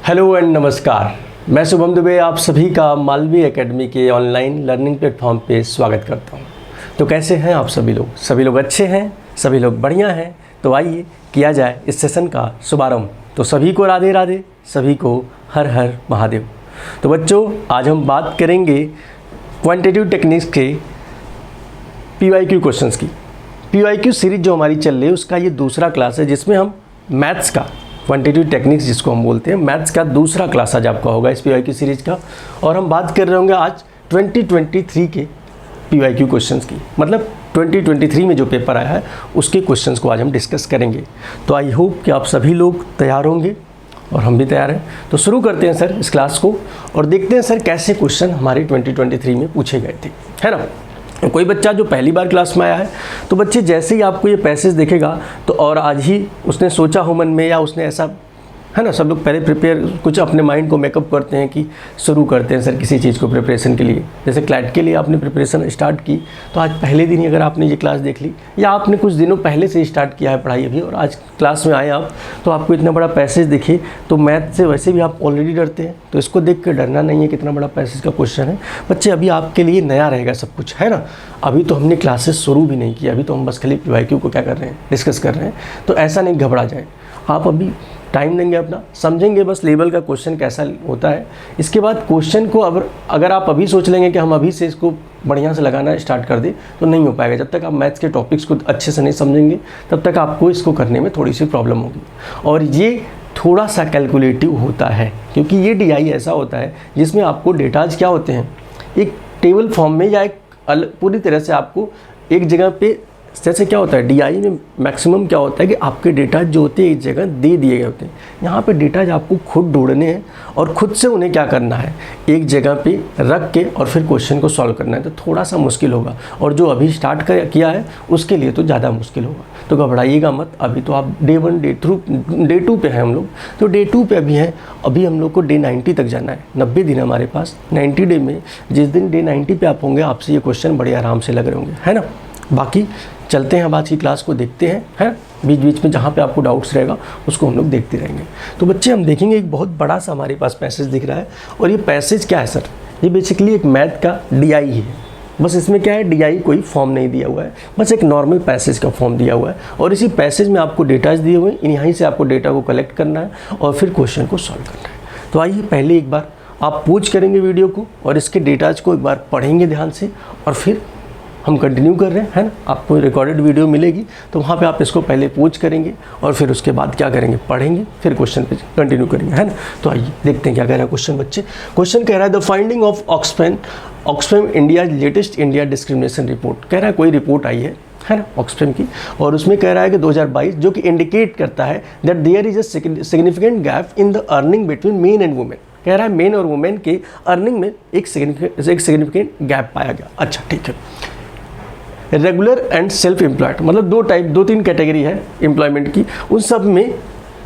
Hello and नमस्कार, मैं शुभम दुबे आप सभी का मालवी एकेडमी के ऑनलाइन लर्निंग प्लेटफॉर्म पे स्वागत करता हूं। तो कैसे हैं आप सभी लोग? सभी लोग अच्छे हैं, सभी लोग बढ़िया हैं। तो आइए किया जाए इस सेशन का शुभारंभ। तो सभी को राधे राधे, सभी को हर हर महादेव। तो बच्चों, आज हम बात करेंगे क्वांटिटेटिव टेक्निक्स के PYQ क्वेश्चंस की। PYQ सीरीज जो हमारी चल रही है उसका ये दूसरा क्लास है, जिसमें हम मैथ्स का क्वांटिटेटिव टेक्निक्स जिसको हम बोलते हैं, मैथ्स का दूसरा क्लास आज आपका होगा इस PYQ सीरीज का। और हम बात कर रहे होंगे आज 2023 के PYQ क्वेश्चंस की, मतलब 2023 में जो पेपर आया है उसके क्वेश्चंस को आज हम डिस्कस करेंगे। तो आई होप कि आप सभी लोग तैयार होंगे और हम भी तैयार हैं। तो शुरू करते हैं सर इस क्लास को और देखते हैं सर कैसे क्वेश्चन हमारे 2023 में पूछे गए थे, है ना। कोई बच्चा जो पहली बार क्लास में आया है तो बच्चे जैसे ही आपको ये पैसेज देखेगा तो और आज ही उसने सोचा हो मन में, या उसने ऐसा, है ना, सब लोग पहले प्रिपेयर कुछ अपने माइंड को मेकअप करते हैं कि शुरू करते हैं सर किसी चीज़ को प्रिपरेशन के लिए। जैसे क्लैट के लिए आपने प्रिपरेशन स्टार्ट की तो आज पहले दिन ही अगर आपने ये क्लास देख ली, या आपने कुछ दिनों पहले से स्टार्ट किया है पढ़ाई अभी और आज क्लास में आए आप, तो आपको इतना बड़ा पैसेज दिखे तो मैथ से वैसे भी आप ऑलरेडी डरते हैं, तो इसको देख कर डरना नहीं है। कितना बड़ा पैसेज का क्वेश्चन है बच्चे, अभी आपके लिए नया रहेगा सब कुछ, है ना। अभी तो हमने क्लासेस शुरू भी नहीं किया, अभी तो हम बस खाली PYQ को क्या कर रहे हैं, डिस्कस कर रहे हैं। तो ऐसा नहीं घबरा जाए आप, अभी टाइम देंगे अपना, समझेंगे बस लेवल का क्वेश्चन कैसा होता है। इसके बाद क्वेश्चन को अगर आप अभी सोच लेंगे कि हम अभी से इसको बढ़िया से लगाना स्टार्ट कर दें तो नहीं हो पाएगा। जब तक आप मैथ्स के टॉपिक्स को अच्छे से नहीं समझेंगे तब तक आपको इसको करने में थोड़ी सी प्रॉब्लम होगी। और ये थोड़ा सा कैलकुलेटिव होता है क्योंकि ये DI ऐसा होता है जिसमें आपको डेटाज क्या होते हैं, एक टेबल फॉर्म में या एक पूरी तरह से आपको एक जगह पे, जैसे क्या होता है DI में मैक्सिमम क्या होता है कि आपके डेटा जो होते हैं एक जगह दे दिए गए होते हैं। यहाँ पे डेटा आपको खुद ढूंढने हैं और खुद से उन्हें क्या करना है, एक जगह पे रख के और फिर क्वेश्चन को सॉल्व करना है। तो थोड़ा सा मुश्किल होगा, और जो अभी स्टार्ट किया है उसके लिए तो ज़्यादा मुश्किल होगा। तो घबराइएगा मत, अभी तो आप डे 1 डे 2 पे हैं हम लोग, तो डे 2 पे अभी हैं। अभी हम लोग को डे 90 तक जाना है, 90 दिन हमारे पास। 90 डे में जिस दिन डे 90 पे आप होंगे, आपसे ये क्वेश्चन बड़े आराम से लग रहे होंगे, है ना। बाकी चलते हैं, अब आज की क्लास को देखते हैं, है। बीच बीच में जहाँ पे आपको डाउट्स रहेगा उसको हम लोग देखते रहेंगे। तो बच्चे हम देखेंगे एक बहुत बड़ा सा हमारे पास पैसेज दिख रहा है, और ये पैसेज क्या है सर, ये बेसिकली एक मैथ का DI ही है। बस इसमें क्या है, DI कोई फॉर्म नहीं दिया हुआ है, बस एक नॉर्मल पैसेज का फॉर्म दिया हुआ है। और इसी पैसेज में आपको डेटाज दिए हुए हैं, यहीं से आपको डेटा को कलेक्ट करना है और फिर क्वेश्चन को सॉल्व करना है। तो आइए पहले एक बार आप पूछ करेंगे वीडियो को और इसके डेटाज को एक बार पढ़ेंगे ध्यान से, और फिर हम कंटिन्यू कर रहे हैं, है ना। आपको रिकॉर्डेड वीडियो मिलेगी तो वहाँ पे आप इसको पहले पूछ करेंगे और फिर उसके बाद क्या करेंगे, पढ़ेंगे, फिर क्वेश्चन पे कंटिन्यू करेंगे, है ना। तो आइए देखते हैं क्या कह रहा है क्वेश्चन बच्चे। क्वेश्चन कह रहा है the finding of Oxfam India latest India discrimination report. कह रहा है कोई रिपोर्ट आई है ना ऑक्सफैम की, और उसमें कह रहा है कि 2022 जो कि इंडिकेट करता है that there is a significant gap in the earning between men and women. कह रहा है मेन और वुमेन के अर्निंग में एक सिग्निफिकेंट गैप पाया गया। अच्छा ठीक है। रेगुलर एंड सेल्फ एम्प्लॉयड, मतलब दो तीन कैटेगरी है एम्प्लॉयमेंट की, उन सब में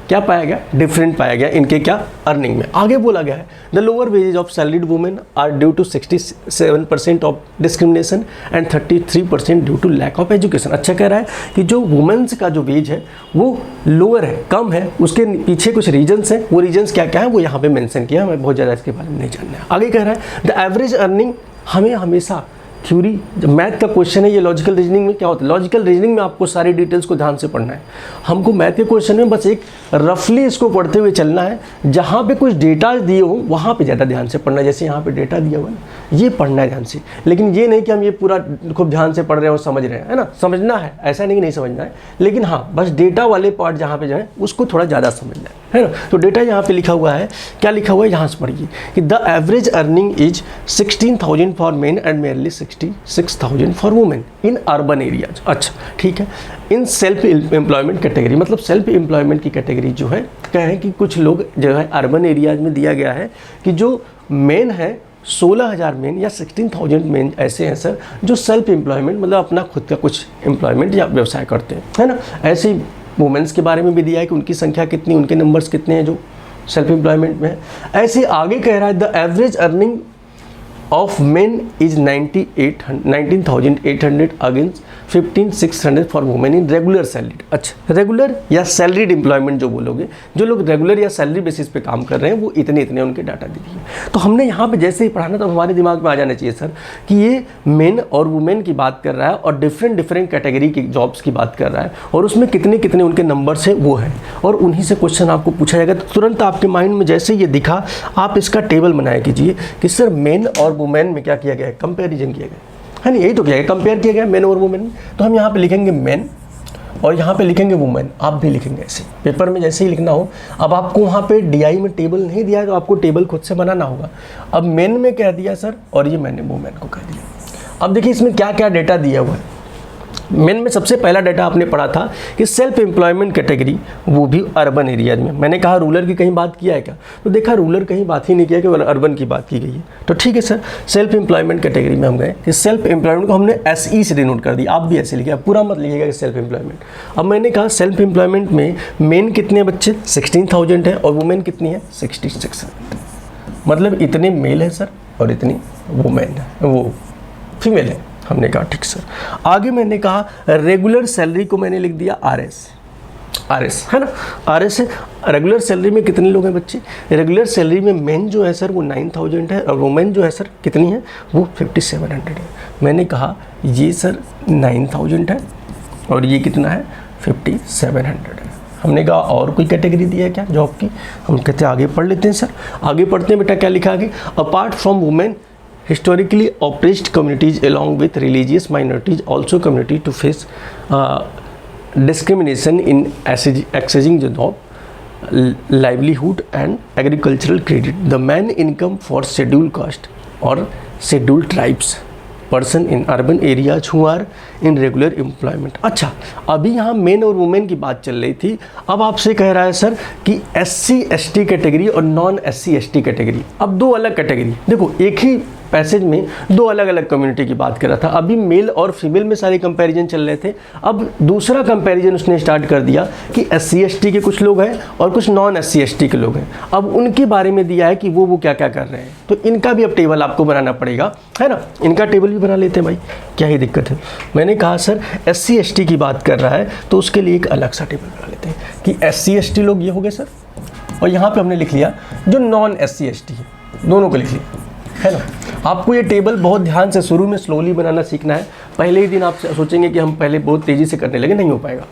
क्या पाया गया, डिफरेंट पाया गया इनके क्या अर्निंग में। आगे बोला गया है the lower wages of salaried women are due to 67% of discrimination and 33% due to lack of education. अच्छा कह रहा है कि जो वुमेन्स का जो वेज है वो लोअर है, कम है, उसके पीछे कुछ रीजन्स हैं। वो रीजन्स क्या क्या है वो यहाँ पे मेंशन किया, हमें बहुत ज़्यादा इसके बारे में नहीं जानना है। आगे कह रहा है द एवरेज अर्निंग, हमें हमेशा थ्योरी, जब मैथ का क्वेश्चन है ये लॉजिकल रीजनिंग में क्या होता है, लॉजिकल रीजनिंग में आपको सारी डिटेल्स को ध्यान से पढ़ना है। हमको मैथ के क्वेश्चन में बस एक रफली इसको पढ़ते हुए चलना है, जहाँ पे कुछ डेटा दिए हो वहाँ पे ज़्यादा ध्यान से पढ़ना है। जैसे यहाँ पे डेटा दिया हुआ है ये पढ़ना है ध्यान से, लेकिन ये नहीं कि हम ये पूरा खूब ध्यान से पढ़ रहे हैं और समझ रहे हैं, है ना। समझना है, ऐसा नहीं समझना है, लेकिन हाँ बस डेटा वाले पार्ट जहाँ पे जाए उसको थोड़ा ज़्यादा समझना है ना। तो डेटा यहाँ पे लिखा हुआ है, क्या लिखा हुआ है यहाँ से पढ़िए कि the average earning is 16,000 for main and merely 66,000 for women in urban areas. अच्छा ठीक है। इन सेल्फ एम्प्लॉयमेंट कैटेगरी, मतलब सेल्फ एम्प्लॉयमेंट की कैटेगरी जो है, क्या है कि कुछ लोग जो है अर्बन एरियाज में दिया गया है कि जो मेन है 16,000 मेन या 16,000 मेन ऐसे हैं सर जो सेल्फ एम्प्लॉयमेंट, मतलब अपना खुद का कुछ एम्प्लॉयमेंट या व्यवसाय करते हैं, है ना। ऐसे ही वुमेन्स के बारे में भी दिया है कि उनकी संख्या कितनी, उनके नंबर्स कितने हैं जो सेल्फ एम्प्लॉयमेंट में है। ऐसे आगे कह रहा है the average earning of main is 19,800 against 15,600 for women in regular salaried. अच्छा, रेगुलर या सैलरीड एम्प्लॉयमेंट जो बोलोगे, जो लोग रेगुलर या सैलरी बेसिस पे काम कर रहे हैं वो इतने इतने उनके डाटा दे दिए। तो हमने यहाँ पे जैसे ही पढ़ाना तो हमारे दिमाग में आ जाना चाहिए सर कि ये मेन और वुमेन की बात कर रहा है और डिफरेंट कैटेगरी की जॉब्स की बात कर रहा है और उसमें कितने कितने उनके नंबर्स है वो है, और उन्हीं से क्वेश्चन आपको पूछा जाएगा। तो तुरंत आपके माइंड में जैसे ये दिखा आप इसका टेबल बनाया कीजिए कि सर मेन और वुमेन में क्या किया गया है, कंपेरिजन किया गया है ना, यही तो किया गया, कंपेयर किया गया मेन और वुमेन। तो हम यहाँ पे लिखेंगे मेन और यहाँ पे लिखेंगे वुमेन, आप भी लिखेंगे ऐसे पेपर में जैसे ही लिखना हो। अब आपको वहाँ पे डीआई में टेबल नहीं दिया है तो आपको टेबल खुद से बनाना होगा। अब मेन में कह दिया सर और ये मैंने वुमेन को कह दिया। अब देखिए इसमें क्या क्या डेटा दिया हुआ है। मेन में सबसे पहला डाटा आपने पढ़ा था कि सेल्फ एम्प्लॉयमेंट कैटेगरी, वो भी अर्बन एरियाज में। मैंने कहा रूरल की कहीं बात किया है क्या, तो देखा रूरल कहीं बात ही नहीं किया, केवल अर्बन की बात की गई है। तो ठीक है सर, सेल्फ एम्प्लॉयमेंट कैटेगरी में हम गए कि सेल्फ एम्प्लॉयमेंट को हमने SE से डिनोट कर दी। आप भी ऐसे लिखिए, पूरा मत लिखिएगा कि सेल्फ एम्प्लॉयमेंट। अब मैंने कहा सेल्फ एम्प्लॉयमेंट में मेन कितने बच्चे 16,000 है और वुमेन कितनी है 66,000, मतलब इतने मेल है सर और इतनी वुमेन है, वो फीमेल है। हमने कहा ठीक सर। आगे मैंने कहा रेगुलर सैलरी को मैंने लिख दिया RS है ना, RS है। रेगुलर सैलरी में कितने लोग हैं बच्चे, रेगुलर सैलरी में मेन जो है सर वो 9,000 है और वुमेन जो है सर कितनी है वो 5,700 है। मैंने कहा ये सर 9,000 है और ये कितना है 5,700 है। हमने कहा और कोई कैटेगरी दी है क्या जॉब की, हम कहते हैं आगे पढ़ लेते हैं सर। आगे पढ़ते हैं बेटा, क्या लिखा आगे, apart from women historically oppressed communities along with religious minorities also community to face discrimination in accessing the job, livelihood and agricultural credit. The main income for scheduled caste or scheduled tribes person in urban areas who are in regular employment। अच्छा, अभी यहाँ main और women की बात चल रही थी, अब आपसे कह रहा है सर कि SC ST कैटेगरी और नॉन SC ST कैटेगरी। अब दो अलग कैटेगरी, देखो एक ही पैसेज में दो अलग अलग कम्युनिटी की बात कर रहा था। अभी मेल और फीमेल में सारे कंपैरिजन चल रहे थे, अब दूसरा कंपैरिजन उसने स्टार्ट कर दिया कि SC ST के कुछ लोग हैं और कुछ नॉन SC ST के लोग हैं। अब उनके बारे में दिया है कि वो क्या क्या कर रहे हैं, तो इनका भी अब टेबल आपको बनाना पड़ेगा, है ना। इनका टेबल भी बना लेते हैं भाई, क्या ही दिक्कत है। मैंने कहा सर SC ST की बात कर रहा है तो उसके लिए एक अलग सा टेबल बना लेते हैं कि SC ST लोग ये हो गए सर, और यहाँ पे हमने लिख लिया जो नॉन SC ST है, दोनों को लिख लिया, है ना। आपको ये टेबल बहुत ध्यान से शुरू में स्लोली बनाना सीखना है। पहले ही दिन आप सोचेंगे कि हम पहले बहुत तेज़ी से करने लगे, नहीं हो पाएगा।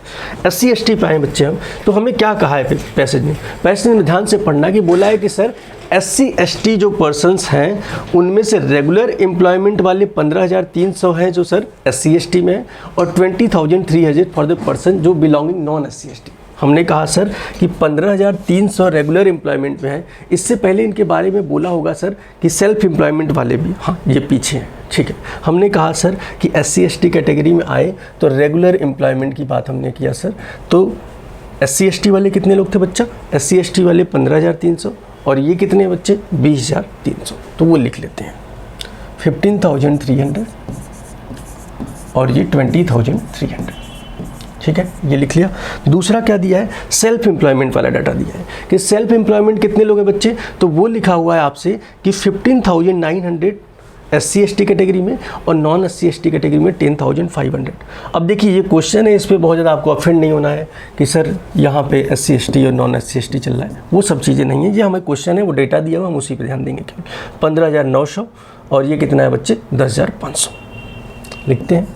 SC ST पे आए बच्चे हम, तो हमें क्या कहा है पैसेज में ध्यान से पढ़ना कि बोला है कि सर SC ST जो पर्सन्स हैं उनमें से रेगुलर एम्प्लॉयमेंट वाले 15,300 हैं जो सर SC ST में है और 20,300 फॉर द पर्सन जो बिलोंगिंग नॉन SC ST। हमने कहा सर कि 15,300 रेगुलर एम्प्लॉयमेंट में है। इससे पहले इनके बारे में बोला होगा सर कि सेल्फ एम्प्लॉयमेंट वाले भी, हाँ ये पीछे हैं, ठीक है। हमने कहा सर कि SC ST कैटेगरी में आए तो रेगुलर एम्प्लॉयमेंट की बात हमने किया सर। तो SC ST वाले कितने लोग थे बच्चा, SC ST वाले 15,300 और ये कितने बच्चे 20,300, तो वो लिख लेते हैं 15,300 और ये 20,300, ठीक है, ये लिख लिया। दूसरा क्या दिया है, सेल्फ एम्प्लॉयमेंट वाला डाटा दिया है कि सेल्फ एम्प्लॉयमेंट कितने लोग हैं बच्चे, तो वो लिखा हुआ है आपसे कि 15,900 SC ST कैटेगरी में और नॉन SC ST कैटेगरी में 10,500। अब देखिए ये क्वेश्चन है, इस पर बहुत ज़्यादा आपको अफेंड नहीं होना है कि सर यहाँ पे SC ST और नॉन SC ST चल रहा है, वो सब चीज़ें नहीं है। ये हमें क्वेश्चन है, वो डेटा दिया हुआ, हम उसी पर ध्यान देंगे। 15,900 और ये कितना है बच्चे 10,500, लिखते हैं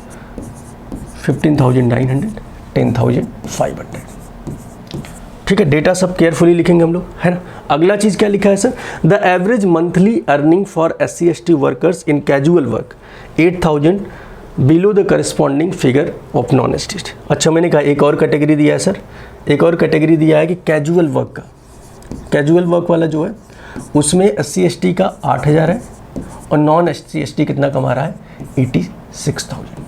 15,900 10,500, ठीक है। डेटा सब केयरफुली लिखेंगे हम लोग, है ना। अगला चीज़ क्या लिखा है sir, the average monthly earning for SC ST workers in casual work 8,000 below the corresponding figure of non SC ST। अच्छा, मैंने कहा एक और कैटेगरी दिया है सर, एक और कैटेगरी दिया है कि कैजुअल वर्क का, कैजुअल वर्क वाला जो है उसमें SC ST का 8,000 है और नॉन SC ST कितना कमा रहा है 86,000।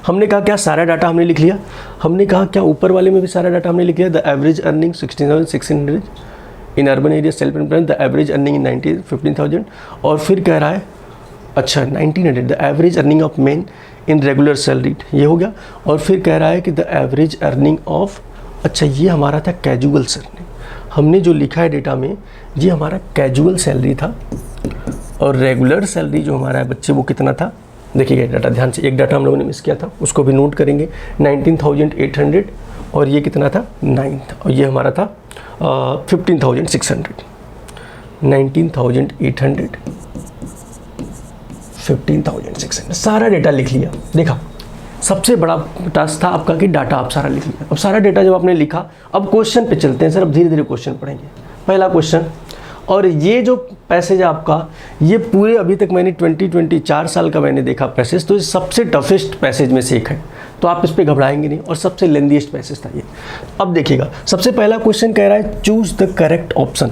हमने कहा क्या सारा डाटा हमने लिख लिया, हमने कहा क्या ऊपर वाले में भी सारा डाटा हमने लिख लिया। The average earning 16,600 in urban area self employment, the average earning इन 15,000 और फिर कह रहा है अच्छा 1,900 the average earning of main in regular salary, ये हो गया। और फिर कह रहा है कि द एवरेज अर्निंग ऑफ, अच्छा ये हमारा था कैजुअल सैलरी, हमने जो लिखा है डेटा में ये हमारा कैजुअल सैलरी था और रेगुलर सैलरी जो हमारा है बच्चे वो कितना था, देखिएगा डाटा ध्यान से, एक डाटा हम लोगों ने मिस किया था उसको भी नोट करेंगे, 19,800 और ये कितना था 9 था, और ये हमारा था 15,600, 19,800 15,600 सारा डेटा लिख लिया। देखा सबसे बड़ा टास्क था आपका कि डाटा आप सारा लिख लिया। अब सारा डेटा जब आपने लिखा, अब क्वेश्चन पे चलते हैं सर, अब धीरे धीरे क्वेश्चन पढ़ेंगे। पहला क्वेश्चन, और ये जो पैसेज आपका, ये पूरे अभी तक मैंने 4 साल का मैंने देखा पैसेज, तो ये सबसे टफेस्ट पैसेज में से एक है, तो आप इस पर घबराएंगे नहीं, और सबसे लेंदीएस्ट पैसेज था ये। अब देखिएगा सबसे पहला क्वेश्चन कह रहा है choose the correct option.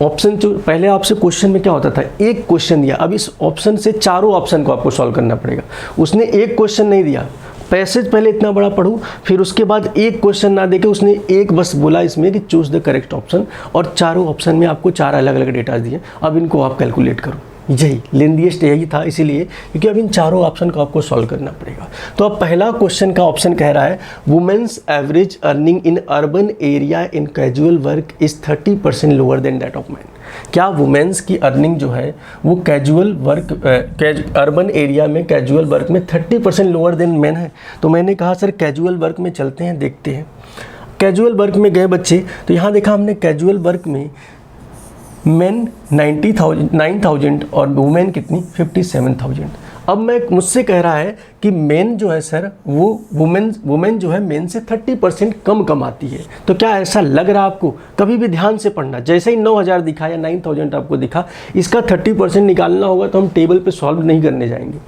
Option जो पहले आपसे क्वेश्चन में क्या होता था, एक क्वेश्चन दिया, अब इस ऑप्शन से चारों ऑप्शन को आपको सॉल्व करना पड़ेगा। उसने एक क्वेश्चन नहीं दिया, पैसेज पहले इतना बड़ा पढ़ूँ, फिर उसके बाद एक क्वेश्चन ना देके उसने एक बस बोला इसमें कि चूज द करेक्ट ऑप्शन, और चारों ऑप्शन में आपको 4 अलग अलग डेटा दिए। अब इनको आप कैलकुलेट करो, यही लेंदीएस्ट यही था, इसीलिए क्योंकि अब इन चारों ऑप्शन को आपको सॉल्व करना पड़ेगा। तो अब पहला क्वेश्चन का ऑप्शन कह रहा है women's average earning in urban area in casual work is 30% lower than that of man. क्या वुमेन्स की अर्निंग जो है वो कैजुअल वर्क अर्बन एरिया में कैजुअल वर्क में 30% लोअर देन मैन है। तो मैंने कहा सर कैजुअल वर्क में चलते हैं, देखते हैं। कैजुअल वर्क में गए बच्चे, तो यहाँ देखा हमने कैजुअल वर्क में मेन 9,000 और वुमेन कितनी 57,000। अब मैं मुझसे कह रहा है कि मेन जो है सर वो वुमेन जो है मेन से 30% कम कमाती है। तो क्या ऐसा लग रहा है आपको? कभी भी ध्यान से पढ़ना, जैसे ही 9,000 दिखा या 9,000 आपको दिखा, इसका 30% निकालना होगा तो हम टेबल पे सॉल्व नहीं करने जाएंगे।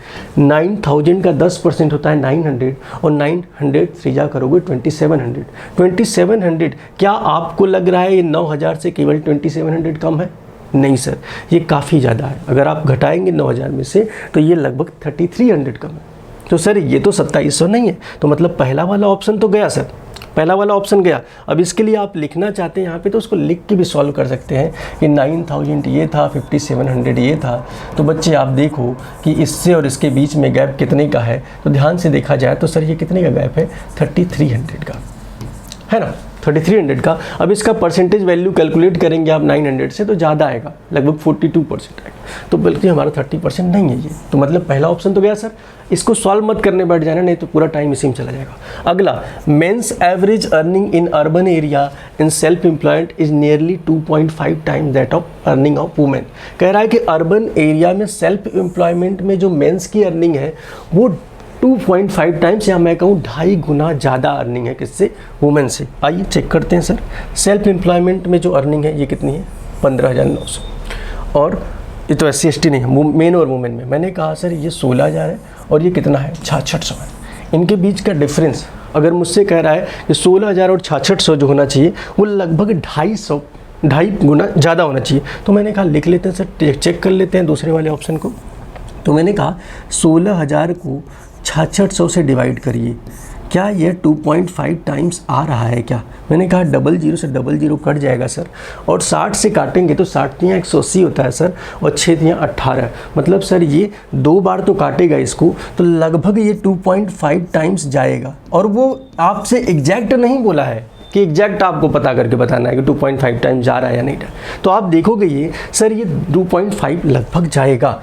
9,000 का 10% होता है 900, और 900 3 करोगे 2700। 2700 क्या आपको लग रहा है ये 9,000 से केवल 2700 कम है? नहीं सर, ये काफ़ी ज़्यादा है। अगर आप घटाएंगे 9,000 में से तो ये लगभग 3,300 कम है। तो सर ये तो 2,700 नहीं है, तो मतलब पहला वाला ऑप्शन तो गया सर, पहला वाला ऑप्शन गया। अब इसके लिए आप लिखना चाहते हैं यहाँ पे तो उसको लिख के भी सॉल्व कर सकते हैं कि 9,000 ये था, 5,700 ये था। तो बच्चे आप देखो कि इससे और इसके बीच में गैप कितने का है, तो ध्यान से देखा जाए तो सर ये कितने का गैप है, 3,300 का है ना, 3,300 का। अब इसका परसेंटेज वैल्यू कैलकुलेट करेंगे आप 900 से तो ज़्यादा आएगा, लगभग 42% आएगा। तो बल्कि हमारा 30% नहीं है ये, तो मतलब पहला ऑप्शन तो गया सर। इसको सॉल्व मत करने बैठ जाना, नहीं तो पूरा टाइम इसी में चला जाएगा। अगला, men's average earning in urban area in self employed is nearly 2.5 time that of earning of women. कह रहा है कि अर्बन एरिया में सेल्फ एम्प्लॉयमेंट में जो मेंस की अर्निंग है वो 2.5 टाइम्स, या मैं कहूँ 2.5 गुना ज़्यादा अर्निंग है किससे, वुमेन से। आइए चेक करते हैं सर। सेल्फ एम्प्लॉयमेंट में जो अर्निंग है ये कितनी है, 15,900, और ये तो SC/ST नहीं है, मेन और वुमेन में। मैंने कहा सर ये 16,000 है और ये कितना है, 6600 है। इनके बीच का डिफरेंस अगर मुझसे कह रहा है कि 16,000 और 6600 जो होना चाहिए वो लगभग 2.5 गुना ज़्यादा होना चाहिए। तो मैंने कहा लिख लेते हैं सर, चेक कर लेते हैं दूसरे वाले ऑप्शन को। तो मैंने कहा 16,000 को 6600 से डिवाइड करिए, क्या ये 2.5 टाइम्स आ रहा है क्या? मैंने कहा 00 से 00 कट जाएगा सर, और 60 से काटेंगे तो 60 तियाँ 180 होता है सर, और 6 तियाँ 18। मतलब सर ये 2 बार तो काटेगा इसको, तो लगभग ये 2.5 टाइम्स जाएगा। और वो आपसे एग्जैक्ट नहीं बोला है कि एग्जैक्ट आपको पता करके बताना है कि 2.5 टाइम्स जा रहा है या नहीं। तो आप देखोगे ये सर ये 2.5 लगभग जाएगा,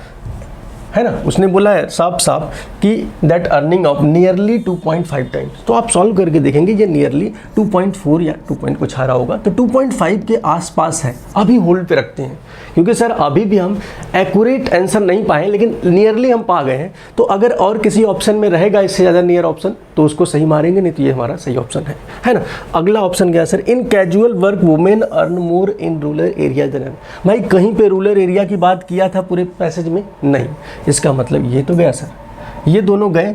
है ना। उसने बोला है साफ साफ कि that earning of nearly 2.5 times. तो आप सॉल्व करके देखेंगे ये नियरली 2.4 या 2 पॉइंट कुछ आ रहा होगा, तो 2.5 के आसपास है। अभी होल्ड पे रखते हैं क्योंकि सर अभी भी हम एक्यूरेट आंसर नहीं पाए, लेकिन नियरली हम पा गए हैं। तो अगर और किसी ऑप्शन में रहेगा इससे ज़्यादा नियर ऑप्शन तो उसको सही मारेंगे, नहीं तो ये हमारा सही ऑप्शन है ना। अगला ऑप्शन क्या है sir, in casual work women earn more in rural area than. भाई कहीं पे रूरल एरिया की बात किया था पूरे पैसेज में? नहीं। इसका मतलब ये तो गया सर, ये दोनों गए।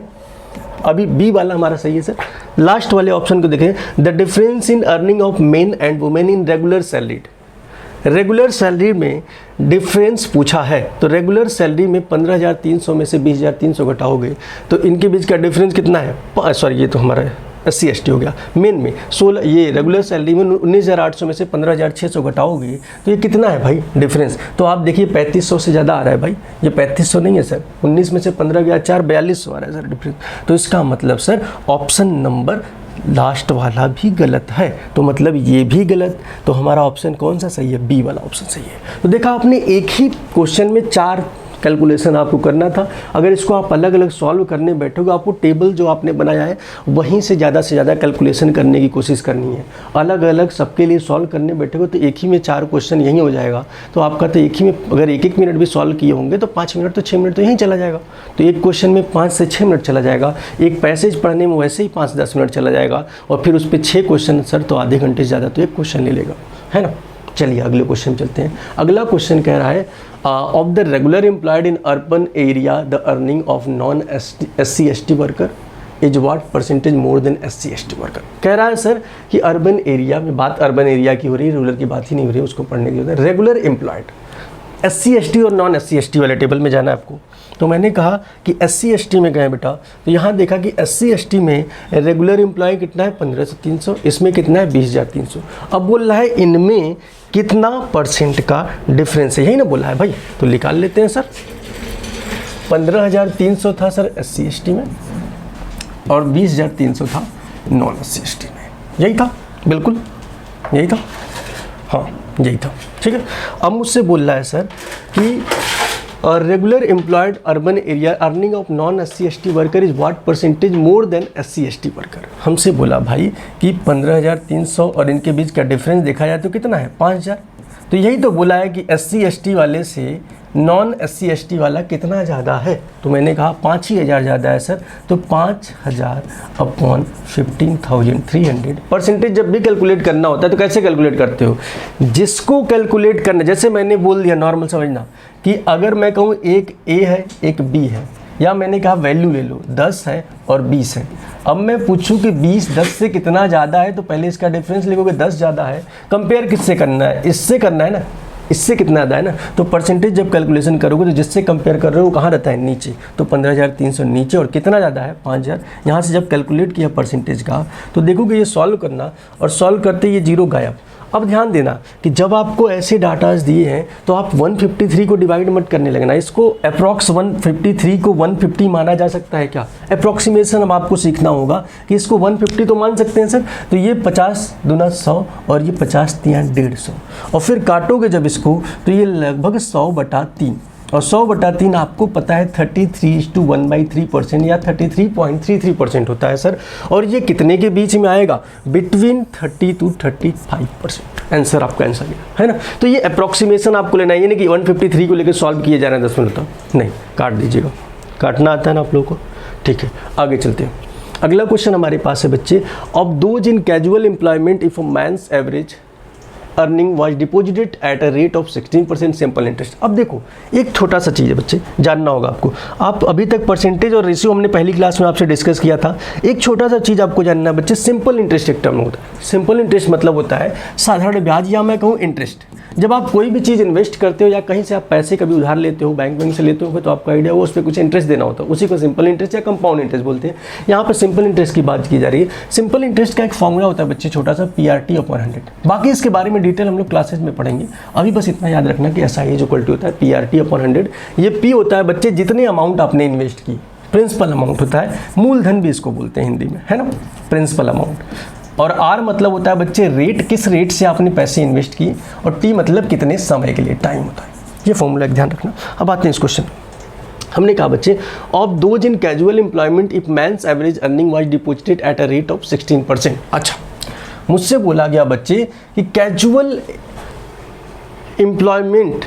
अभी बी वाला हमारा सही है सर। लास्ट वाले ऑप्शन को देखें, the difference in earning of main and women in regular salaried. Regular salary में डिफरेंस पूछा है, तो रेगुलर सैलरी में 15,300 में से 20,300 घटाओगे तो इनके बीच का डिफरेंस कितना है, सॉरी ये तो हमारा SC/ST हो गया। मेन में 16, ये रेगुलर सैलरी में 19,800 में से 15,600 घटाओगे तो ये कितना है भाई डिफरेंस। तो आप देखिए 3,500 से ज़्यादा आ रहा है भाई, ये 3,500 नहीं है सर, 19 में से 15 गया 4, 4,200 आ रहा है सर डिफरेंस। तो इसका मतलब सर ऑप्शन नंबर लास्ट वाला भी गलत है, तो मतलब ये भी गलत। तो हमारा ऑप्शन कौन सा सही है? बी वाला ऑप्शन सही है। तो देखा आपने, एक ही क्वेश्चन में 4 कैलकुलेशन आपको करना था। अगर इसको आप अलग अलग सॉल्व करने बैठोगे, आपको टेबल जो आपने बनाया है वहीं से ज़्यादा कैलकुलेशन करने की कोशिश करनी है। अलग अलग सबके लिए सॉल्व करने बैठोगे तो एक ही में 4 क्वेश्चन यहीं हो जाएगा। तो आपका तो एक ही में अगर 1-1 मिनट भी सॉल्व किए होंगे तो 5 मिनट तो 6 मिनट तो यहीं चला जाएगा। तो एक क्वेश्चन में 5 से 6 मिनट चला जाएगा। एक पैसेज पढ़ने में वैसे ही 5-10 मिनट चला जाएगा, और फिर उस पर 6 क्वेश्चन सर तो आधे घंटे से ज़्यादा तो एक क्वेश्चन ले लेगा, है ना। चलिए अगले क्वेश्चन चलते हैं। अगला क्वेश्चन कह रहा है of the regular employed in urban area the earning of non SC/ST worker is what percentage more than SC/ST worker. कह रहा है सर कि अर्बन एरिया में, बात अर्बन एरिया की हो रही है, रूरल की बात ही नहीं हो रही है, उसको पढ़ने की होता है। रेगुलर एम्प्लॉयड SC/ST और नॉन SC/ST वाले टेबल में जाना है आपको। तो मैंने कहा कि SC/ST में गए बेटा, तो यहाँ देखा कि SC/ST में रेगुलर एम्प्लॉय कितना है 15 से 300, इसमें कितना है 20,300। अब बोल रहा है इनमें कितना परसेंट का डिफरेंस है, यही ना बोला है भाई। तो निकाल लेते हैं सर। 15,300 था सर SC/ST में और 20,300 था नॉन SC/ST में। यही था, बिल्कुल यही था, हाँ यही था, ठीक है। अब मुझसे बोल रहा है सर कि regular employed urban area earning of non SC/ST worker is what percentage more than SC/ST worker. हमसे बोला भाई कि 15,300 और इनके बीच का डिफरेंस देखा जाए तो कितना है 5,000। तो यही तो बोला है कि SC/ST वाले से नॉन SC/ST वाला कितना ज़्यादा है। तो मैंने कहा 5,000 ज़्यादा है सर। तो 5,000 अपॉन 15,300। परसेंटेज जब भी कैलकुलेट करना होता है तो कैसे कैलकुलेट करते हो? जिसको कैलकुलेट करना, जैसे मैंने बोल दिया, नॉर्मल समझना कि अगर मैं कहूँ एक A है एक B है, या मैंने कहा वैल्यू ले लो 10 है और 20 है। अब मैं पूछूं कि 20 10 से कितना ज़्यादा है, तो पहले इसका डिफरेंस लिखोगे 10 ज़्यादा है। कंपेयर किससे करना है? इससे करना है ना, इससे कितना ज़्यादा है ना। तो परसेंटेज जब कैलकुलेशन करोगे तो जिससे कंपेयर कर रहे हो वो कहाँ रहता है? नीचे। तो 15,300 नीचे, और कितना ज़्यादा है 5,000। यहाँ से जब कैलकुलेट किया परसेंटेज का तो देखोगे ये सॉल्व करना, और सॉल्व करते ये जीरो गायब। अब ध्यान देना कि जब आपको ऐसे डाटाज दिए हैं तो आप 153 को डिवाइड मत करने लगना। इसको अप्रॉक्स 153 को 150 माना जा सकता है क्या? अप्रॉक्सीमेशन अब आपको सीखना होगा कि इसको 150 तो मान सकते हैं सर। तो ये 50 दूना 100 और ये 50 तियां 150, और फिर काटोगे जब इसको तो ये लगभग 100/3, और 100/3 आपको पता है 33:1/3% या 33.33% होता है सर। और ये कितने के बीच में आएगा? Between 30 to 35%। आंसर आपका आंसर है ना। तो ये अप्रॉक्सीमेशन आपको लेना है, ये नहीं कि 153 को लेकर सॉल्व किए जा रहे हैं 10 मिनट तक, नहीं, काट दीजिएगा। काटना आता है ना आप लोगों को, ठीक है। आगे चलते हैं। अगला क्वेश्चन हमारे पास है बच्चे, of those in casual employment if a man's average earning was deposited at a rate of 16% simple interest. अब देखो एक छोटा सा चीज़ है बच्चे, जानना होगा आपको। आप अभी तक परसेंटेज और रेशियो हमने पहली क्लास में आपसे डिस्कस किया था। एक छोटा सा चीज़ आपको जानना है बच्चे, सिंपल इंटरेस्ट एक टर्म होता है। सिंपल इंटरेस्ट मतलब होता है साधारण ब्याज, या मैं कहूँ इंटरेस्ट। जब आप कोई भी चीज़ इन्वेस्ट करते हो या कहीं से आप पैसे कभी उधार लेते हो, बैंक से लेते हो, तो आपका आइडिया वो उस पर कुछ इंटरेस्ट देना होता है, उसी को सिंपल इंटरेस्ट या कंपाउंड इंटरेस्ट बोलते हैं। यहाँ पर सिंपल इंटरेस्ट की बात की जा रही है। सिंपल इंटरेस्ट का एक फॉर्मूला होता है बच्चे, छोटा सा, PRT/100। बाकी इसके बारे में डिटेल हम लोग क्लासेज में पढ़ेंगे। अभी बस इतना याद रखना कि SI इज इक्वल टू होता है PRT/100। ये P होता है बच्चे जितने अमाउंट आपने इन्वेस्ट की, प्रिंसिपल अमाउंट होता है, मूलधन भी इसको बोलते हैं हिंदी में, है ना, प्रिंसिपल अमाउंट। और R मतलब होता है बच्चे रेट, किस रेट से आपने पैसे इन्वेस्ट किए, और T मतलब कितने समय के लिए, टाइम होता है। ये फॉर्मूला ध्यान रखना। अब आते हैं इस क्वेश्चन। हमने कहा बच्चे, of those in casual employment if man's average earning was deposited at a rate of 16%। अच्छा, मुझसे बोला गया बच्चे कि casual employment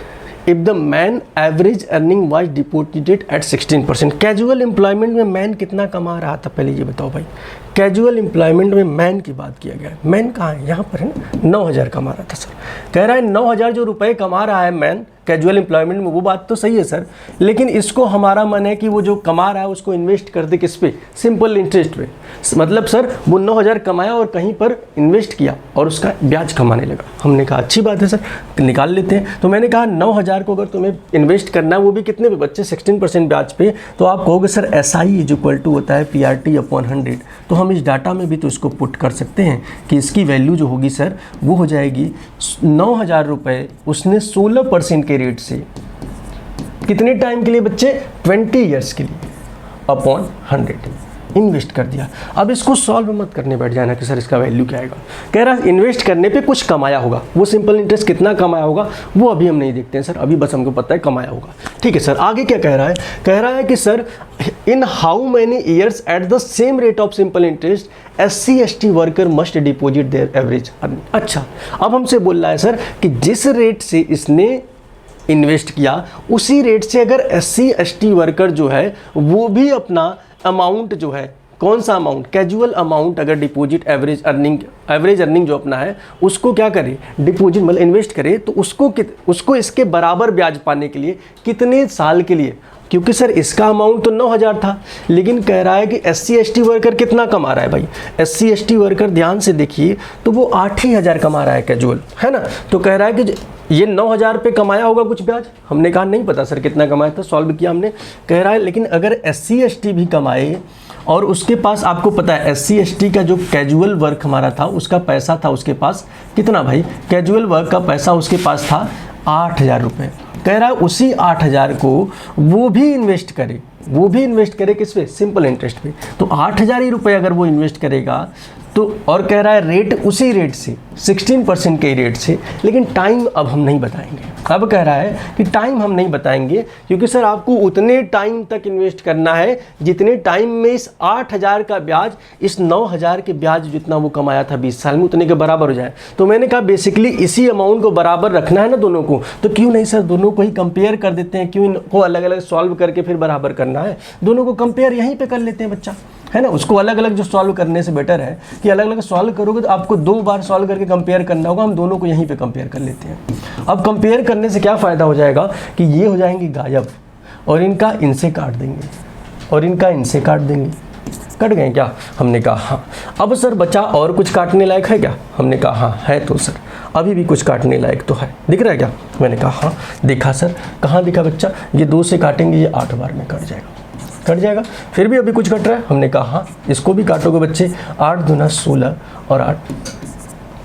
if the man average earning was deposited at 16%। Casual employment में मैन कितना कमा रहा था, पहले ये बताओ भाई। कैजुअल एम्प्लॉयमेंट में मैन की बात किया गया है। मैन कहाँ है? यहाँ पर है ना, 9,000 कमा रहा था सर। कह रहा है 9,000 जो रुपए कमा रहा है मैन कैजुअल एम्प्लॉयमेंट में, वो बात तो सही है सर, लेकिन इसको हमारा मन है कि वो जो कमा रहा है उसको इन्वेस्ट कर दे किस पे? सिंपल इंटरेस्ट पे। मतलब सर वो 9,000 कमाया और कहीं पर इन्वेस्ट किया और उसका ब्याज कमाने लगा। हमने कहा अच्छी बात है सर, निकाल लेते हैं। तो मैंने कहा 9,000 को अगर तुम्हें इन्वेस्ट करना है, वो भी कितने पे बच्चे? 16% ब्याज पे। तो आप कहोगे sir SI is equal to होता है PRT/100। तो हम इस डाटा में भी तो इसको पुट कर सकते हैं कि इसकी वैल्यू जो होगी सर वो हो जाएगी 9,000 रुपये उसने 16% के रेट से कितने टाइम के लिए बच्चे? 20 ईयर्स के लिए, अपॉन 100। इन्वेस्ट कर दिया। अब इसको सॉल्व मत करने बैठ जाना कि सर इसका वैल्यू क्या आएगा। कह रहा है इन्वेस्ट करने पे कुछ कमाया होगा, वो सिंपल इंटरेस्ट कितना कमाया होगा वो अभी हम नहीं देखते हैं सर, अभी बस हमको पता है कमाया होगा। ठीक है सर, आगे क्या कह रहा है? कह रहा है कि sir in how many years eight the same rate of simple interest SC/ST worker must deposit there average earning. अच्छा, अब हमसे बोल रहा है सर कि जिस रेट से इसने इन्वेस्ट किया उसी रेट से अगर SC/ST वर्कर जो है वो भी अपना अमाउंट जो है, कौन सा अमाउंट, कैजुअल अमाउंट अगर डिपॉजिट एवरेज अर्निंग जो अपना है उसको क्या करे, डिपॉजिट मतलब इन्वेस्ट करे, तो उसको इसके बराबर ब्याज पाने के लिए कितने साल के लिए, क्योंकि सर इसका अमाउंट तो 9,000 था, लेकिन कह रहा है कि SC/ST वर्कर कितना कमा रहा है भाई, SC/ST वर्कर ध्यान से देखिए तो वो 8,000 कमा रहा है कैजुअल, है ना। तो कह रहा है कि ये 9,000 पे कमाया होगा कुछ ब्याज, हमने कहा नहीं पता सर कितना कमाया था, सॉल्व किया हमने। कह रहा है लेकिन अगर SC/ST भी कमाए और उसके पास आपको पता है SC/ST का जो कैजुअल वर्क हमारा था उसका पैसा था उसके पास कितना भाई, कैजुअल वर्क का पैसा उसके पास था 8,000 रुपये। कह रहा है उसी 8,000 को वो भी इन्वेस्ट करे किस पे, सिंपल इंटरेस्ट पे। तो 8,000 ही रुपये अगर वो इन्वेस्ट करेगा तो, और कह रहा है रेट उसी रेट से 16% के रेट से, लेकिन टाइम अब हम नहीं बताएंगे। अब कह रहा है कि टाइम हम नहीं बताएंगे क्योंकि सर आपको उतने टाइम तक इन्वेस्ट करना है जितने टाइम में इस 8,000 का ब्याज इस 9,000 के ब्याज जितना वो कमाया था 20 साल में उतने के बराबर हो जाए। तो मैंने कहा बेसिकली इसी अमाउंट को बराबर रखना है ना दोनों को, तो क्यों नहीं सर दोनों को ही कंपेयर कर देते हैं, क्यों इनको अलग अलग सॉल्व करके फिर बराबर करना है, दोनों को कंपेयर यहीं पर कर लेते हैं बच्चा, है ना। उसको अलग अलग जो सॉल्व करने से बेटर है कि अलग अलग सॉल्व करोगे तो आपको 2 बार सॉल्व करके कंपेयर करना होगा, हम दोनों को यहीं पे कंपेयर कर लेते हैं। अब कंपेयर करने से क्या फ़ायदा हो जाएगा कि ये हो जाएंगे गायब और इनका इनसे काट देंगे और इनका इनसे काट देंगे। कट गए क्या, हमने कहा हाँ। अब सर बचा और कुछ काटने लायक है क्या, हमने कहा हाँ है। तो सर अभी भी कुछ काटने लायक तो है, दिख रहा है क्या, मैंने कहा हाँ दिखा सर। कहाँ दिखा बच्चा, ये 2 से काटेंगे ये 8 बार में कट जाएगा। फिर भी अभी कुछ कट रहा है, हमने कहा हाँ इसको भी काटोगे बच्चे, 8 दूना 16 और 8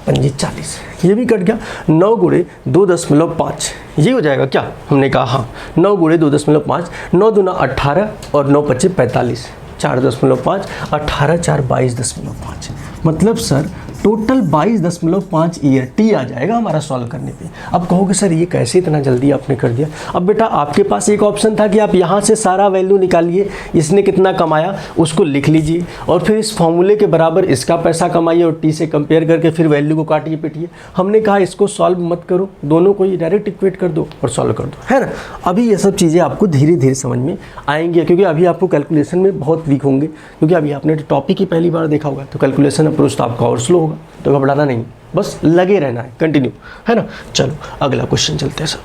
पंजी 40, ये भी कट गया। 9 गुणे 2.5 ये हो जाएगा क्या, हमने कहा हाँ 9 गुणे 2.5, 9 दूना 18 और 9 पच्चे 45, 4.5, 18 4 22.5, मतलब सर टोटल 22.5 ईयर टी आ जाएगा हमारा सॉल्व करने पे। अब कहोगे सर ये कैसे इतना जल्दी आपने कर दिया। अब बेटा आपके पास एक ऑप्शन था कि आप यहाँ से सारा वैल्यू निकालिए, इसने कितना कमाया उसको लिख लीजिए और फिर इस फॉर्मूले के बराबर इसका पैसा कमाइए और टी से कंपेयर करके फिर वैल्यू को काटिए पिटिए। हमने कहा इसको सॉल्व मत करो, दोनों को ही डायरेक्ट इक्वेट कर दो और सॉल्व कर दो, है ना। अभी ये सब चीज़ें आपको धीरे धीरे समझ में आएंगी क्योंकि अभी आपको कैलकुलेशन में बहुत वीक होंगे, क्योंकि अभी आपने टॉपिक ही पहली बार देखा होगा तो कैलकुलेशन अप्रोच तो आपका और स्लो होगा, तो घबराना नहीं, बस लगे रहना है, कंटिन्यू, है ना। चलो अगला क्वेश्चन चलते हैं सर।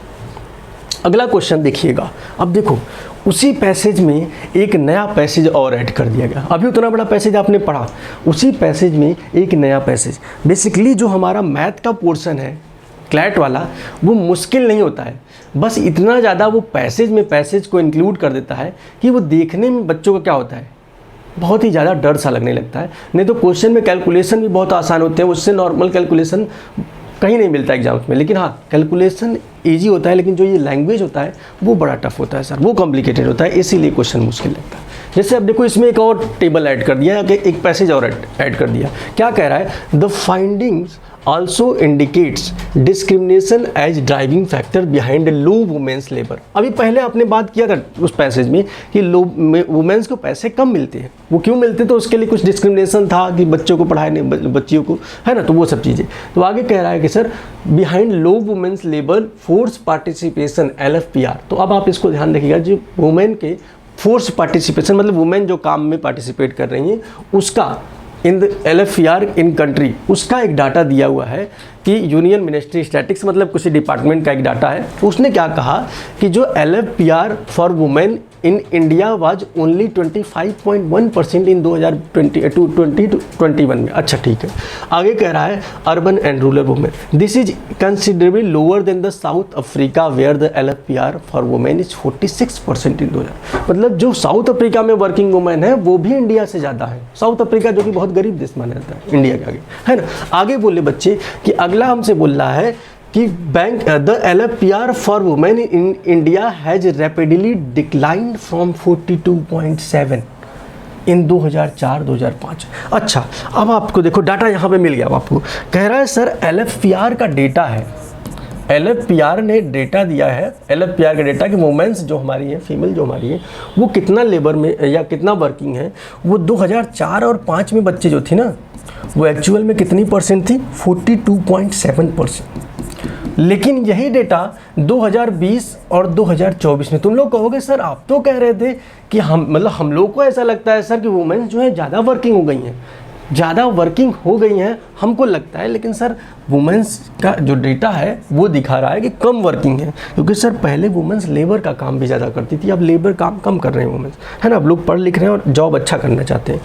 अगला क्वेश्चन देखिएगा। अब देखो उसी पैसेज में एक नया पैसेज और ऐड कर दिया गया। अभी उतना बड़ा पैसेज आपने पढ़ा, उसी पैसेज में एक नया पैसेज। बेसिकली जो हमारा मैथ का पोर्शन है क्लैट वाला वो मुश्किल नहीं होता है, बस इतना ज़्यादा वो पैसेज में पैसेज को इंक्लूड कर देता है कि वो देखने में बच्चों का क्या होता है, बहुत ही ज़्यादा डर सा लगने लगता है। नहीं तो क्वेश्चन में कैलकुलेशन भी बहुत आसान होते हैं, उससे नॉर्मल कैलकुलेशन कहीं नहीं मिलता एग्जाम्स में। लेकिन हाँ कैलकुलेशन इजी होता है, लेकिन जो ये लैंग्वेज होता है वो बड़ा टफ होता है सर, वो कॉम्प्लिकेटेड होता है, इसीलिए क्वेश्चन मुश्किल लगता है। जैसे अब देखो इसमें एक और टेबल ऐड कर दिया, एक पैसेज और ऐड कर दिया। क्या कह रहा है, the findings also indicates discrimination as driving factor behind low women's labor। अभी पहले आपने बात किया था उस पैसेज में कि लो वुमेन्स को पैसे कम मिलते हैं, वो क्यों मिलते, तो उसके लिए कुछ डिस्क्रिमिनेशन था कि बच्चों को पढ़ाने बच्चियों को, है ना, तो वो सब चीज़ें। तो आगे कह रहा है कि sir behind low women's labour force participation LFPR। तो अब आप इसको ध्यान रखिएगा, जो वुमेन के फोर्स पार्टिसिपेशन मतलब वुमेन जो काम में पार्टिसिपेट कर रही हैं उसका in the LFPR in country, उसका एक डाटा दिया हुआ है कि यूनियन मिनिस्ट्री स्टैटिक्स मतलब किसी डिपार्टमेंट का एक डाटा है। उसने क्या कहा कि जो LFPR for women in India was only 25.1% in 2021 में। अच्छा ठीक है, आगे कह रहा है urban and rural women this is considerably lower than the South Africa where the LFPR for women is 46% in 2000। मतलब जो साउथ अफ्रीका में वर्किंग वुमेन है वो भी इंडिया से ज़्यादा है। साउथ अफ्रीका जो कि बहुत गरीब देश माना जाता है इंडिया के आगे, है ना। आगे बोले बच्चे कि अगला हमसे बोल रहा है कि the LFPR for women in India has rapidly declined from 42.7। इन 2004-2005। अच्छा, अब आपको देखो डाटा यहाँ पे मिल गया। अब आपको कह रहा है सर LFPR का डेटा है, LFPR ने डेटा दिया है, LFPR का डेटा कि वुमेन्स जो हमारी है, फीमेल जो हमारी है, वो कितना लेबर में या कितना वर्किंग है। वो 2004 और 5 में बच्चे जो थी ना, वो एक्चुअल में कितनी परसेंट थी, 42.7%। लेकिन यही डेटा 2020 और 2024 में, तुम लोग कहोगे सर आप तो कह रहे थे कि हम लोग को ऐसा लगता है सर कि वुमेन्स जो है ज़्यादा वर्किंग हो गई हैं, ज़्यादा वर्किंग हो गई हैं हमको लगता है, लेकिन सर वुमेन्स का जो डेटा है वो दिखा रहा है कि कम वर्किंग है। क्योंकि सर पहले वुमेन्स लेबर का काम भी ज़्यादा करती थी, अब लेबर काम कम कर रहे हैं वुमेन्स, है ना। अब लोग पढ़ लिख रहे हैं और जॉब अच्छा करना चाहते हैं।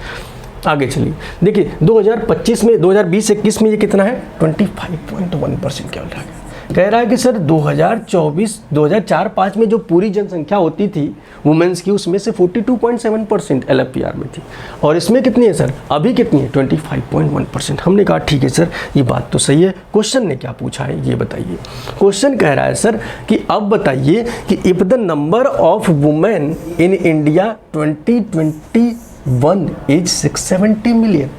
आगे चलिए, देखिए 2025 में 2020-21 में ये कितना है, 25.1% क्या है। कह रहा है कि सर 2004-5 में जो पूरी जनसंख्या होती थी वुमेन्स की, उसमें से 42.7% LFPR में थी, और इसमें कितनी है सर, अभी कितनी है, 25.1%। हमने कहा ठीक है सर, ये बात तो सही है। क्वेश्चन ने क्या पूछा है ये बताइए। क्वेश्चन कह रहा है सर कि अब बताइए कि if the number of women in India 2021 is 670 million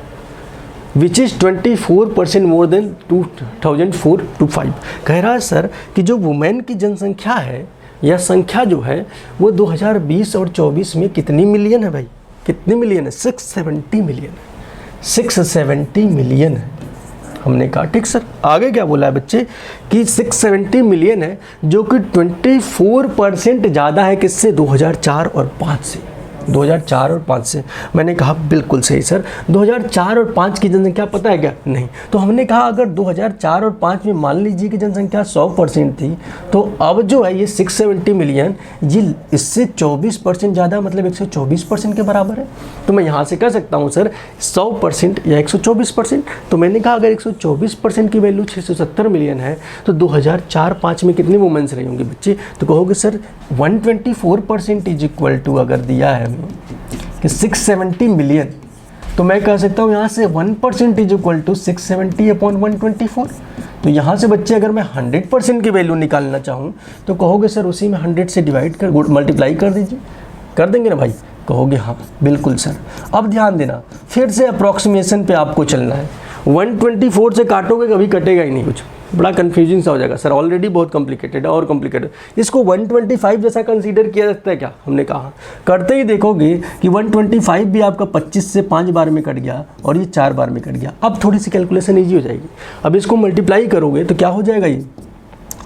which is 24% more than 2004-5। कह रहा है सर कि जो वुमेन की जनसंख्या है या संख्या जो है वो 2020 और 24 में कितनी मिलियन है भाई, कितनी मिलियन है, 670 मिलियन है, 670 मिलियन है। हमने कहा ठीक सर। आगे क्या बोला है बच्चे कि 670 मिलियन है, जो कि 24% ज़्यादा है किससे, 2004 और 5 से, 2004 और 5 से। मैंने कहा बिल्कुल सही सर। 2004 और 5 की जनसंख्या पता है क्या, नहीं। तो हमने कहा अगर 2004 और 5 में मान लीजिए कि जनसंख्या 100% थी, तो अब जो है ये 670 मिलियन, ये इससे 24% ज़्यादा, मतलब 124% के बराबर है। तो मैं यहाँ से कह सकता हूँ सर 100% या 124%। तो मैंने कहा अगर 124% की वैल्यू 670 मिलियन है, तो 2004-5 में कितनी वुमेन्स रही होंगी बच्चे। तो कहोगे सर 124% इज इक्वल टू, अगर दिया है कि 670 मिलियन, तो मैं कह सकता हूँ यहाँ से 1% इज इक्वल टू 670/124। तो यहाँ से बच्चे अगर मैं 100% की वैल्यू निकालना चाहूँ तो कहोगे सर उसी में 100 से डिवाइड कर मल्टीप्लाई कर दीजिए, कर देंगे ना भाई। कहोगे हाँ बिल्कुल सर। अब ध्यान देना, फिर से अप्रॉक्सीमेशन पे आपको चलना है। 124 से काटोगे कभी कटेगा ही नहीं, कुछ बड़ा कन्फ्यूजिंग सा हो जाएगा सर, ऑलरेडी बहुत कॉम्प्लिकेटेड है और कॉम्प्लिकेटेड। इसको 125 जैसा कंसीडर किया जाता है क्या, हमने कहा करते ही देखोगे कि 125 भी आपका 25 से 5 बार में कट गया और ये 4 बार में कट गया। अब थोड़ी सी कैलकुलेशन ईजी हो जाएगी। अब इसको मल्टीप्लाई करोगे तो क्या हो जाएगा, ये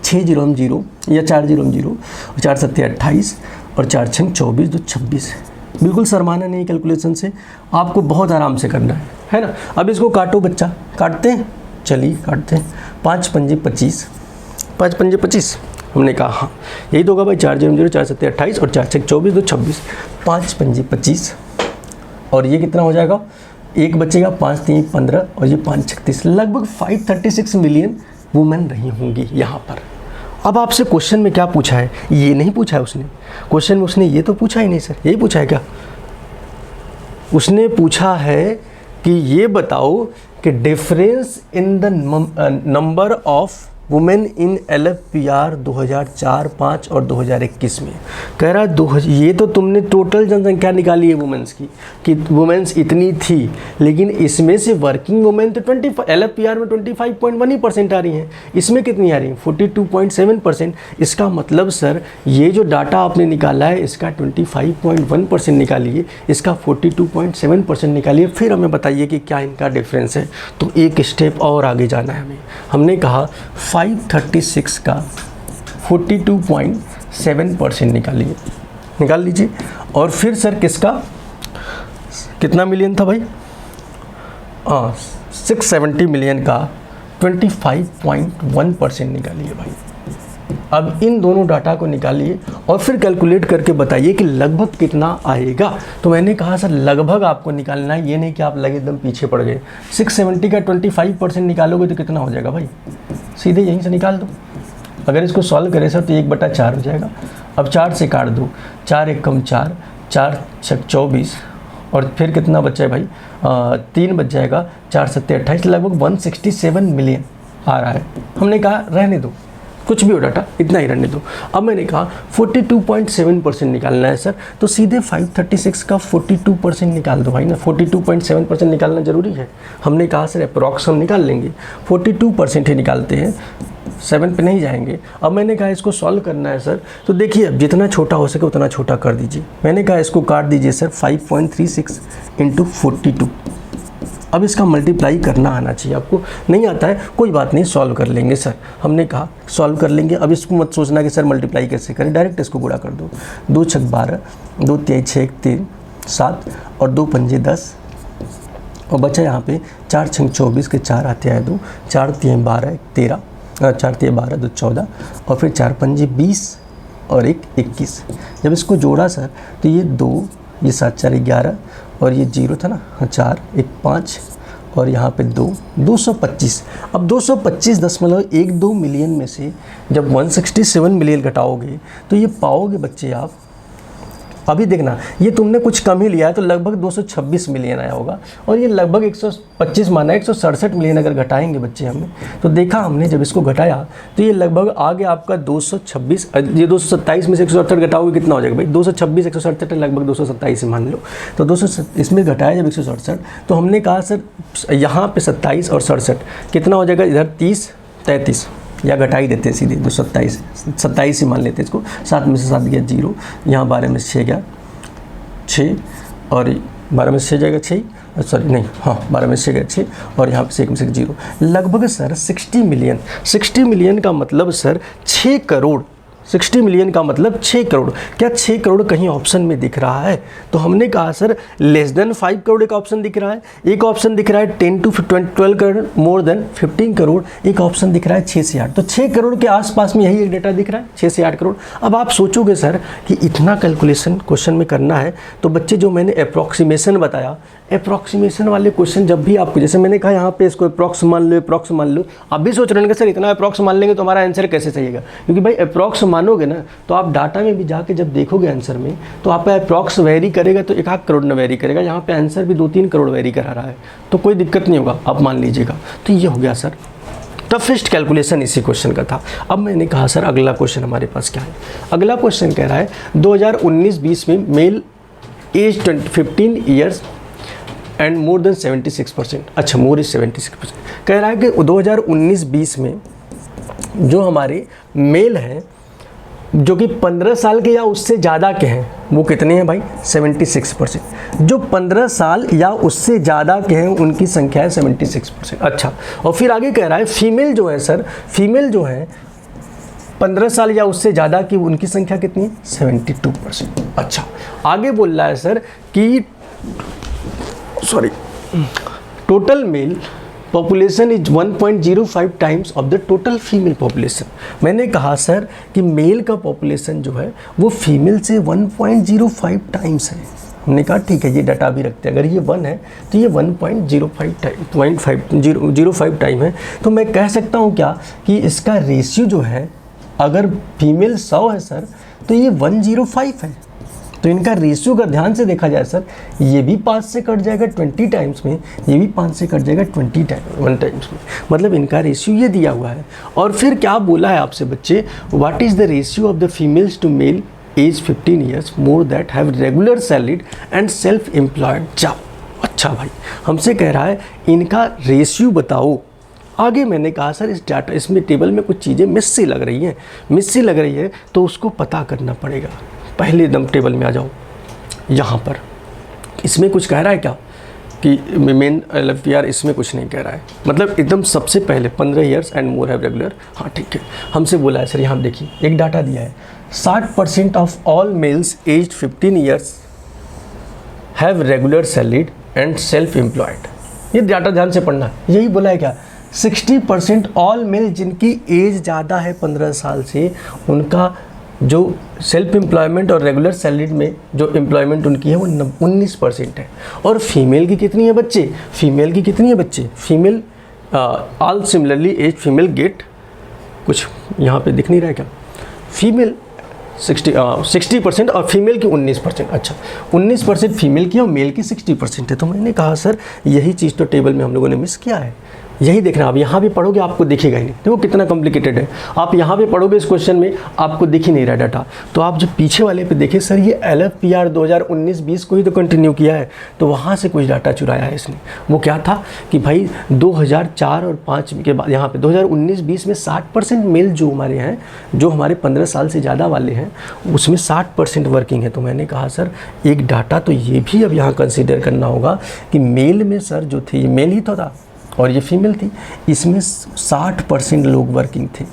6 0 0 या 4 0 0, 4 7 28 और 4 6 24 तो 26। बिल्कुल शर्माना नहीं कैलकुलेशन से, आपको बहुत आराम से करना है ना। अब इसको काटो बच्चा, काटते हैं, चलिए काटते हैं। 5 पंजे 25, 5 पंजे 25। हमने कहा हाँ यही तो होगा भाई, 4 0 0, 4 7 28 और 4 6 24 तो 26। 5 पंजे 25 और ये कितना हो जाएगा, एक बचेगा, 5 3 15 और ये 5 36, लगभग 536 मिलियन वुमेन रही होंगी यहाँ पर। अब आपसे क्वेश्चन में क्या पूछा है, ये नहीं पूछा है उसने क्वेश्चन में, उसने ये तो पूछा ही नहीं सर, यही पूछा है क्या, उसने पूछा है कि ये बताओ कि difference in the number of women in LFPR 2004, 5 और 2021 में। कह रहा है ये तो तुमने टोटल जनसंख्या निकाली है वुमेन्स की कि वुमेन्स इतनी थी, लेकिन इसमें से वर्किंग वुमेन तो LFPR में 25.1% आ रही हैं, इसमें कितनी आ रही हैं 42.7%। इसका मतलब सर ये जो डाटा आपने निकाला है इसका 25.1% निकालिए, इसका 42.7% निकालिए, फिर हमें बताइए कि क्या इनका डिफरेंस है। तो एक स्टेप और आगे जाना है हमें। हमने कहा 536 का 42.7% निकालिए, निकाल लीजिए। और फिर सर किसका कितना मिलियन था भाई, 670 मिलियन का 25.1% निकालिए भाई। अब इन दोनों डाटा को निकालिए और फिर कैलकुलेट करके बताइए कि लगभग कितना आएगा। तो मैंने कहा सर लगभग आपको निकालना है, ये नहीं कि आप लगे एकदम पीछे पड़ गए। 670 का 25% निकालोगे तो कितना हो जाएगा भाई, सीधे यहीं से निकाल दो। अगर इसको सॉल्व करें सर तो 1/4 हो जाएगा। अब 4 से काट दो, 4 1 कम 4, 4 6 24 और फिर कितना बचा है भाई, 3 बच जाएगा, 4 7 28, लगभग 167 मिलियन आ रहा है। हमने कहा रहने दो, कुछ भी हो डाटा, इतना ही रहने दो। अब मैंने कहा 42.7% निकालना है सर, तो सीधे 536 का 42% निकाल दो भाई ना। 42.7% निकालना ज़रूरी है। हमने कहा सर अप्रॉक्स हम निकाल लेंगे, 42% ही निकालते हैं, 7 पे नहीं जाएंगे। अब मैंने कहा इसको सॉल्व करना है सर, तो देखिए अब जितना छोटा हो सके उतना छोटा कर दीजिए। मैंने कहा इसको काट दीजिए सर 5.36 × 42। अब इसका मल्टीप्लाई करना आना चाहिए आपको, नहीं आता है कोई बात नहीं, सॉल्व कर लेंगे सर। हमने कहा सॉल्व कर लेंगे। अब इसको मत सोचना कि सर मल्टीप्लाई कैसे करें, डायरेक्ट इसको गुणा कर दो। 2 × 6 12, 2 × 3 6 3 7 और 2 × 5 10 और बचा यहाँ पे 4 × 6 24 के 4 आते हैं 2, 4 × 3 12 13, 4 × 3 12 2 14 और फिर 4 × 5 20 और 1 21। जब इसको जोड़ा सर तो ये 2, ये 7 4 11 और ये 0 था ना, 4 1 5 और यहाँ पे 2, 225। अब 225.12 मिलियन में से जब 167 मिलियन घटाओगे तो ये पाओगे बच्चे आप, अभी देखना ये तुमने कुछ कम ही लिया है तो लगभग 226 मिलियन आया होगा, और ये लगभग 125 माना है, 167 मिलियन अगर घटाएंगे बच्चे हमें, तो देखा हमने जब इसको घटाया तो ये लगभग आ गया आपका 226। ये 227 में से 168 घटाओगे कितना हो जाएगा भाई, 226 168 लगभग 227 ही मान लो। तो 200 इसमें घटाया जब 168, तो हमने कहा सर यहाँ पे 27 और 67 कितना हो जाएगा, इधर 30 33 या घटा ही देते हैं सीधे, 227 ही मान लेते हैं इसको। 7 में से 7 गया 0, यहाँ 12 में से 6 गया 6 और 12 में से 6 जाएगा 6, सॉरी नहीं, हाँ 12 में से 6 गया 6 और यहाँ पे 1 में से 0। लगभग सर 60 मिलियन, 60 मिलियन का मतलब सर 6 करोड़, 60 मिलियन का मतलब 6 करोड़। क्या 6 करोड़ कहीं ऑप्शन में दिख रहा है? तो हमने कहा सर लेस देन 5 करोड़ एक ऑप्शन दिख रहा है, एक ऑप्शन दिख रहा है 10 to 12 crore, more than 15 crore एक ऑप्शन दिख रहा है 6 से 8। तो 6 करोड़ के आसपास में यही एक डेटा दिख रहा है, 6 से 8 करोड़। अब आप सोचोगे सर कि इतना कैलकुलेशन क्वेश्चन में करना है, तो बच्चे जो मैंने अप्रॉक्सीमेशन बताया, अप्रॉक्सीमेशन वाले क्वेश्चन जब भी आपको, जैसे मैंने कहा यहाँ पे इसको अप्रॉक्स मान लो, अप्रॉक्स मान लो, आप भी सोच रहे हैं कि सर इतना अप्रॉक्स मान लेंगे तो हमारा आंसर कैसे सही है? क्योंकि भाई अप्रॉक्स मानोगे ना तो आप डाटा में भी जाके जब देखोगे आंसर में, तो आपका अप्रॉक्स वेरी करेगा तो 1 करोड़ न वेरी करेगा, यहाँ पे आंसर भी 2-3 करोड़ वेरी करा रहा है, तो कोई दिक्कत नहीं होगा, आप मान लीजिएगा। तो ये हो गया सर टफेस्ट कैलकुलेशन इसी क्वेश्चन का था। अब मैंने कहा सर अगला क्वेश्चन हमारे पास क्या है? अगला क्वेश्चन कह रहा है 2019-20 में male age 15 years and more than 76%, अच्छा मोर इज 76%, कह रहा है कि 2019-20 में जो हमारे मेल हैं जो कि 15 साल के या उससे ज़्यादा के हैं, वो कितने हैं भाई? 76%। जो 15 साल या उससे ज़्यादा के हैं उनकी संख्या है 76%। अच्छा, और फिर आगे कह रहा है फीमेल जो है सर, फीमेल जो है 15 साल या उससे ज़्यादा की उनकी संख्या कितनी है? 72%। अच्छा, आगे बोल रहा है सर कि total mail population is 1.05 times of the total female population. मैंने कहा सर कि मेल का पॉपुलेशन जो है वो फीमेल से 1.05 टाइम्स है। हमने कहा ठीक है, ये डाटा भी रखते हैं, अगर ये 1 है तो ये 1.05 टाइम है। तो मैं कह सकता हूँ क्या कि इसका रेशियो जो है, अगर फीमेल 100 है सर तो ये 105 है। तो इनका रेशियो अगर ध्यान से देखा जाए सर, ये भी 5 से कट जाएगा 20 टाइम्स में, ये भी 5 से कट जाएगा 1 टाइम्स में, मतलब इनका रेशियो ये दिया हुआ है। और फिर क्या बोला है आपसे बच्चे, what is the ratio of the females to male age 15 years more that have regular salaried and self employed job. अच्छा भाई, हमसे कह रहा है इनका रेशियो बताओ। आगे मैंने कहा सर इस डाटा, इसमें टेबल में कुछ चीज़ें मिस सी लग रही है, तो उसको पता करना पड़ेगा। पहले एकदम टेबल में आ जाओ, यहाँ पर इसमें कुछ कह रहा है क्या कि मेन LFPR? इसमें कुछ नहीं कह रहा है, मतलब एकदम सबसे पहले 15 years and more have regular. हाँ ठीक है, हमसे बोला है सर, यहाँ देखिए एक डाटा दिया है 60% of all males age 15 years have regular salaried and self employed. ये डाटा ध्यान से पढ़ना, यही बोला है क्या? 60% ऑल मेल जिनकी एज ज़्यादा है 15 साल से, उनका जो सेल्फ एम्प्लॉयमेंट और रेगुलर सैलरीड में जो एम्प्लॉयमेंट उनकी है वो 19% है। और फीमेल की कितनी है बच्चे? फीमेल की कितनी है बच्चे? Female all similarly age female get, कुछ यहाँ पे दिख नहीं रहा है क्या? फीमेल 60% और फीमेल की 19%। अच्छा, 19% फीमेल की और मेल की 60% है। तो मैंने कहा सर यही चीज़ तो टेबल में हम लोगों ने मिस किया है। यही देखना, आप यहाँ भी पढ़ोगे आपको दिखेगा ही नहीं, देखो कितना कॉम्प्लिकेटेड है। आप यहाँ पे पढ़ोगे इस क्वेश्चन में आपको दिख ही नहीं रहा डाटा। तो आप जब पीछे वाले पे देखें, सर ये LFPR 2019-20 को ही तो कंटिन्यू किया है, तो वहाँ से कुछ डाटा चुराया है इसने। वो क्या था कि भाई 2004 और 5 के बाद यहाँ पे 2019-20 में 60% मेल जो हमारे हैं, जो हमारे 15 साल से ज़्यादा वाले हैं, उसमें 60% वर्किंग है। तो मैंने कहा सर एक डाटा तो ये भी अब यहाँ कंसिडर करना होगा कि मेल में सर जो थे, ये मेल ही तो था और ये फीमेल थी, इसमें 60% लोग वर्किंग थे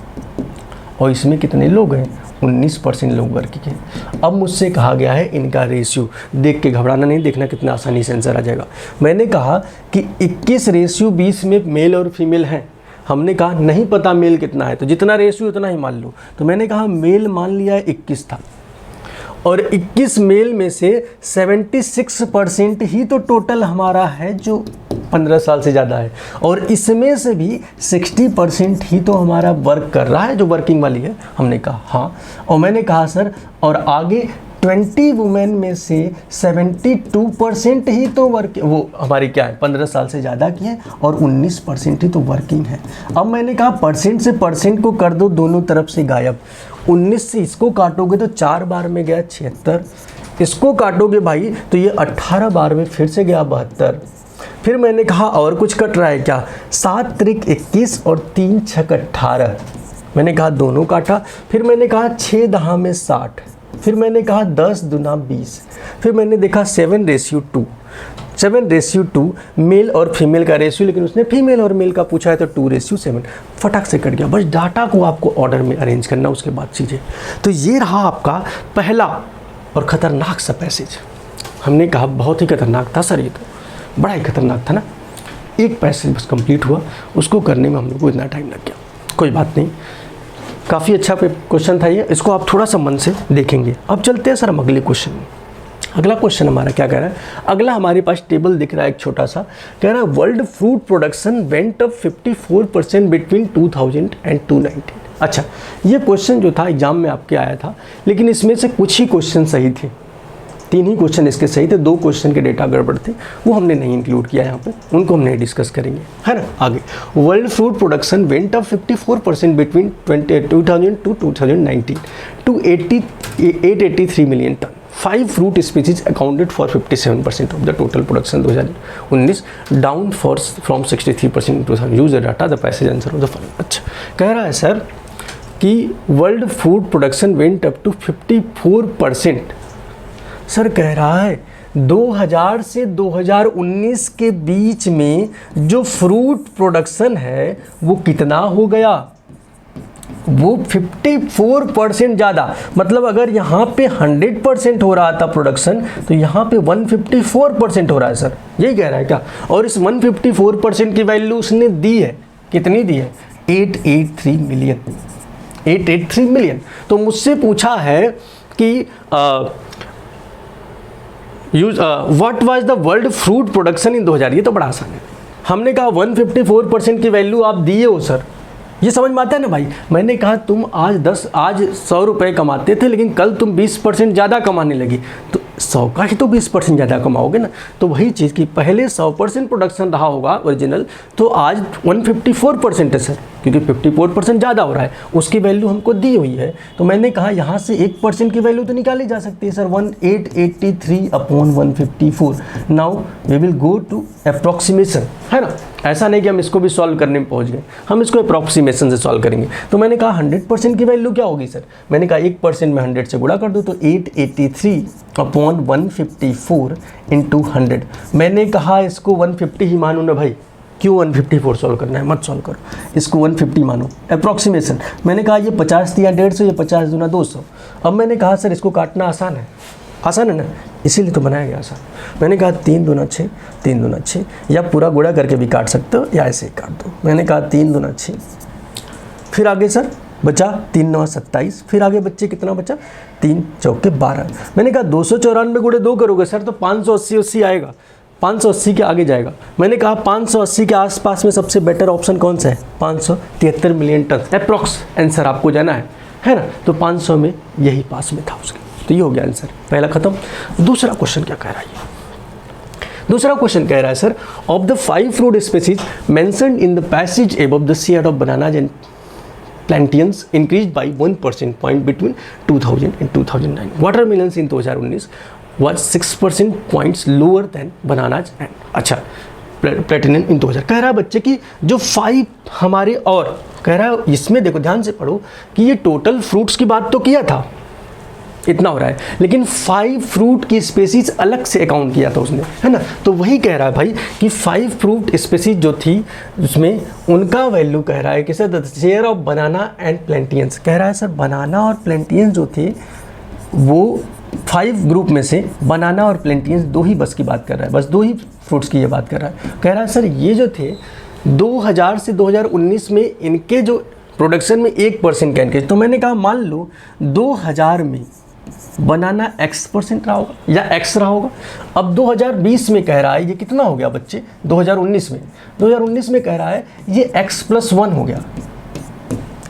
और इसमें कितने लोग हैं, 19% लोग वर्किंग हैं। अब मुझसे कहा गया है इनका रेशियो, देख के घबराना नहीं, देखना कितना आसानी से आंसर आ जाएगा। मैंने कहा कि 21:20 में मेल और फीमेल हैं। हमने कहा नहीं पता मेल कितना है, तो जितना रेशियो उतना ही मान लो। तो मैंने कहा मेल मान लिया 21 था और 21 मेल में से 76% ही तो टोटल हमारा है जो 15 साल से ज़्यादा है, और इसमें से भी 60% ही तो हमारा वर्क कर रहा है, जो वर्किंग वाली है। हमने कहा हाँ, और मैंने कहा सर और आगे 20 वुमेन में से 72% ही तो वर्क, वो हमारी क्या है 15 साल से ज़्यादा की है, और 19% ही तो वर्किंग है। अब मैंने कहा परसेंट से परसेंट को कर दो दोनों तरफ से गायब। 19 से इसको काटोगे तो 4 बार में गया 76, इसको काटोगे भाई तो ये 18 बार में फिर से गया 72। फिर मैंने कहा और कुछ कट रहा है क्या, 7 त्रिक 21 और 3 छक 18। मैंने कहा दोनों काटा। फिर मैंने कहा 6 दहा में 60। फिर मैंने कहा 10 दूना 20। फिर मैंने देखा 7:2, 7:2 मेल और फीमेल का रेशियो, लेकिन उसने फीमेल और मेल का पूछा है तो 2:7। फटाक से कट गया। बस डाटा को आपको ऑर्डर में अरेंज करना, उसके बाद चीज़ें। तो ये रहा आपका पहला और ख़तरनाक सा पैसेज। हमने कहा बहुत ही खतरनाक था सर, ये तो बड़ा ही खतरनाक था ना। एक पैसेज बस कंप्लीट हुआ, उसको करने में हम लोग को इतना टाइम लग गया। कोई बात नहीं, काफ़ी अच्छा क्वेश्चन था ये, इसको आप थोड़ा सा मन से देखेंगे। अब चलते हैं सर हम अगले क्वेश्चन में। अगला क्वेश्चन हमारा क्या कह रहा है, अगला हमारे पास टेबल दिख रहा है एक छोटा सा, कह रहा है world fruit production went up 54% between 2000 and 2019। अच्छा, ये क्वेश्चन जो था एग्जाम में आपके आया था, लेकिन इसमें से कुछ ही क्वेश्चन सही थे, 3 ही क्वेश्चन इसके सही थे, 2 क्वेश्चन के डेटा गड़बड़ थे, वो हमने नहीं इंक्लूड किया यहाँ पे, उनको हम नहीं डिस्कस करेंगे, है ना। आगे, world fruit production went up 54% between 2000 to 2019 to 883 million ton. 5 fruit species accounted for 57% of the total production 2019, down from 63% in 2000. Use the data, the passage answer of the following. अच्छा, कह रहा है sir कि world food production went up to 54%। सर कह रहा है 2000 से 2019 के बीच में जो फ्रूट प्रोडक्शन है वो कितना हो गया, वो 54% ज़्यादा। मतलब अगर यहाँ पे 100% हो रहा था प्रोडक्शन, तो यहाँ पे 154% हो रहा है सर, यही कह रहा है क्या। और इस 154% की वैल्यू उसने दी है, कितनी दी है, 883 मिलियन, 883 मिलियन। तो मुझसे पूछा है कि what was the world fruit production in 2000। ये तो बड़ा आसान है। हमने कहा 154% की वैल्यू आप दिए हो सर, ये समझ में आता है ना भाई। मैंने कहा तुम आज 100 रुपये कमाते थे, लेकिन कल तुम 20% ज़्यादा कमाने लगी, तो 100 का ही तो 20% ज़्यादा कमाओगे ना। तो वही चीज़ कि पहले 100% प्रोडक्शन रहा होगा ओरिजिनल, तो आज 154% है सर, क्योंकि 54% ज़्यादा हो रहा है, उसकी वैल्यू हमको दी हुई है। तो मैंने कहा यहाँ से 1% की वैल्यू तो निकाली जा सकती है sir, 1883/154। Now we will go to approximation, है ना। ऐसा नहीं कि हम इसको भी सॉल्व करने में पहुंच गए, हम इसको अप्रॉक्सीमेशन से सॉल्व करेंगे। तो मैंने कहा 100% की वैल्यू क्या होगी सर, मैंने कहा 1% में 100 से गुणा कर दो, तो 883/154 इंटू 100। मैंने कहा इसको 150 ही मानो ना भाई, क्यों 154 सॉल्व करना है, मत सॉल्व करो, इसको 150 मानो अप्रॉक्सीमेशन। मैंने कहा ये 50 दिया 150, ये 50 दूना 200। अब मैंने कहा सर इसको काटना आसान है, आसान है ना, इसीलिए तो बनाया गया आसान। मैंने कहा 3 दूना 6, 3 दूना 6, या पूरा गुणा करके भी काट सकते हो या ऐसे ही काट दो। मैंने कहा 3 दूना 6, फिर आगे सर बचा 3 9 27, फिर आगे बच्चे कितना बचा, 3 चौके 12। मैंने कहा 294 गुणे 2 करोगे सर तो 580 आएगा, 580 के आगे जाएगा। मैंने कहा 580 के आसपास में सबसे बेटर ऑप्शन कौन सा है, 573 मिलियन टन अप्रॉक्स आंसर आपको जाना है ना। तो 500 में यही पास में था उसके, तो ये हो गया आंसर, पहला खत्म। दूसरा क्वेश्चन क्या कह रहा है, दूसरा क्वेश्चन कह रहा है sir, of the 5 fruit species mentioned in the passage above the share of bananas and plantains increase by 1 percent point between 2000 and 2009. Watermelons in 2019 was 6% points lower than bananas and अच्छा platinum in 2000. कह रहा है बच्चे कि जो 5 हमारे, और कह रहा है इसमें देखो ध्यान से पढ़ो कि ये टोटल फ्रूट्स की बात तो किया था, इतना हो रहा है, लेकिन 5 फ्रूट की स्पेसीज अलग से अकाउंट किया था उसने, है ना. तो वही कह रहा है भाई कि 5 फ्रूट स्पेसीज जो थी उसमें उनका वैल्यू कह रहा है कि sir the share of banana and plantains. कह रहा है सर बनाना और प्लेंटियंस जो थे वो 5 ग्रुप में से बनाना और प्लेंटियंस 2 ही बस की बात कर रहा है, बस 2 ही फ्रूट्स की ये बात कर रहा है. कह रहा है सर ये जो थे 2000 से 2019 में इनके जो प्रोडक्शन में 1% का इनकेज. तो मैंने कहा मान लो 2000 में बनाना x% रहा होगा या x रहा होगा. अब 2020 में कह रहा है ये कितना हो गया बच्चे, 2019 में कह रहा है ये x+1 हो गया.